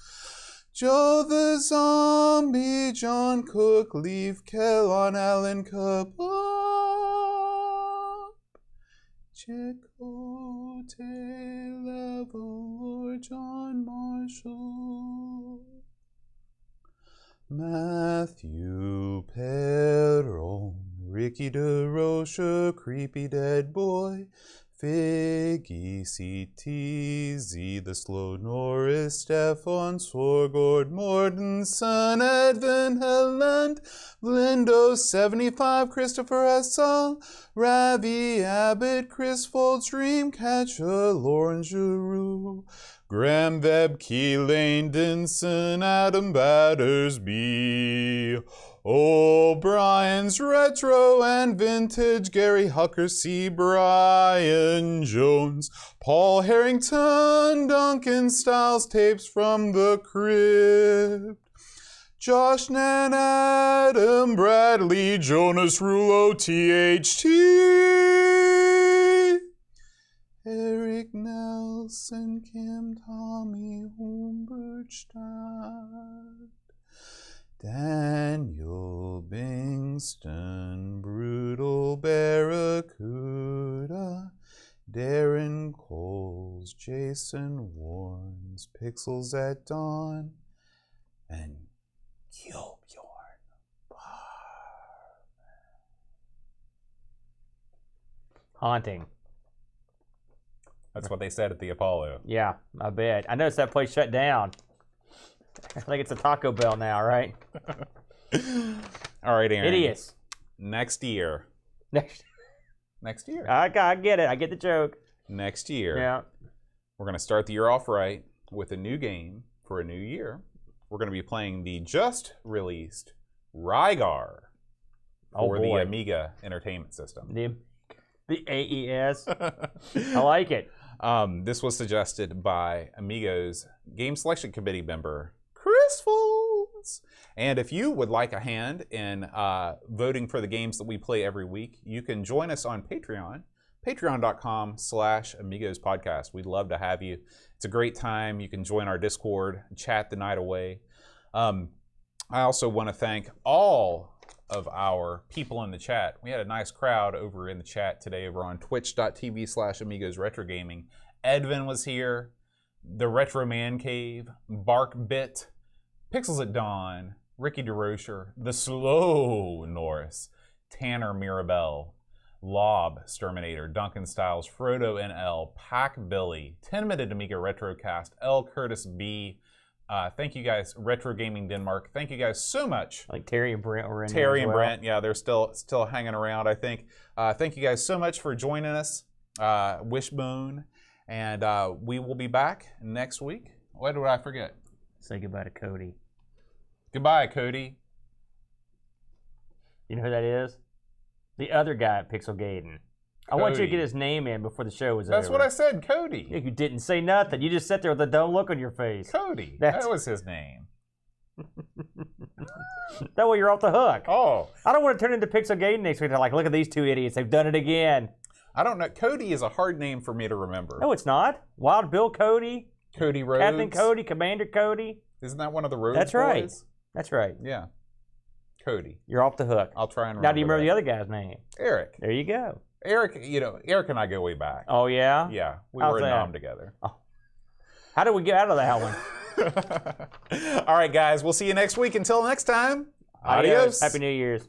Joe the Zombie, John Cook, Leaf, Kellon, Alan Cup, Chicote, Level, John Marshall, Matthew Perron, Ricky DeRocha, Creepy Dead Boy, Figgy, CTZ, The Slow Norris, Stefan, Sorgord, Mortensen, Edvin, Helland, Lindo, 75, Christopher Essel, Ravi, Abbott, Chris Foltz, Dreamcatcher, Lauren Giroux, Graham Vebb, Key Lane, Dinson, Adam Battersby, O'Brien's Retro and Vintage, Gary Hucker, C. Brian Jones, Paul Harrington, Duncan Styles, Tapes from the Crypt, Josh Nan, Adam Bradley, Jonas Rulo, THT, Eric Nelson, Kim, Tommy, Humbertstadt, Daniel Bingston, Brutal Barracuda, Darren Coles, Jason Warnes, Pixels at Dawn, and Gilbjorn. Haunting. That's what they said at the Apollo. Yeah, I bet. I noticed that place shut down. I think it's a Taco Bell now, right? All right, Aaron. Idiots. Next year. Next. Next year. I get it. I get the joke. Next year. Yeah. We're going to start the year off right with a new game for a new year. We're going to be playing the just released Rygar for the Amiga Entertainment System. The AES. I like it. This was suggested by Amigos Game Selection Committee member Chris Foltz. And if you would like a hand in voting for the games that we play every week, you can join us on Patreon, patreon.com/Amigos Podcast. We'd love to have you. It's a great time. You can join our Discord, chat the night away. I also want to thank all of our people in the chat. We had a nice crowd over in the chat today over on twitch.tv/Amigos Retro Gaming. Edvin was here, the Retro Man Cave, Bark Bit, Pixels at Dawn, Ricky DeRocher, the Slow Norris, Tanner Mirabelle, Lob Sterminator, Duncan Styles, Frodo NL, Pack Billy, 10-Minute Amiga Retrocast, L. Curtis B. Thank you guys, Retro Gaming Denmark. Thank you guys so much. Like Terry and Brent were in there. Terry and Brent, yeah, they're still hanging around, I think. Thank you guys so much for joining us. Wishbone. And we will be back next week. What did I forget? Say goodbye to Cody. Goodbye, Cody. You know who that is? The other guy at Pixel Gaiden. I want you to get his name in before the show was over. That's what I said, Cody. You didn't say nothing. You just sat there with a dumb look on your face. Cody. That was his name. That way you're off the hook. Oh. I don't want to turn into Pixel Gaiden next week. They're like, look at these two idiots. They've done it again. I don't know. Cody is a hard name for me to remember. No, it's not. Wild Bill Cody. Cody Rhodes. Captain Cody. Commander Cody. Isn't that one of the Rhodes That's right. boys? That's right. Yeah. Cody. You're off the hook. I'll try and remember. Now, do you remember the other guy's name? Eric. There you go. Eric, Eric and I go way back. Oh, yeah? Yeah. We How's were in that? Nom together. Oh. How did we get out of that one? All right, guys. We'll see you next week. Until next time, adios. Happy New Year's.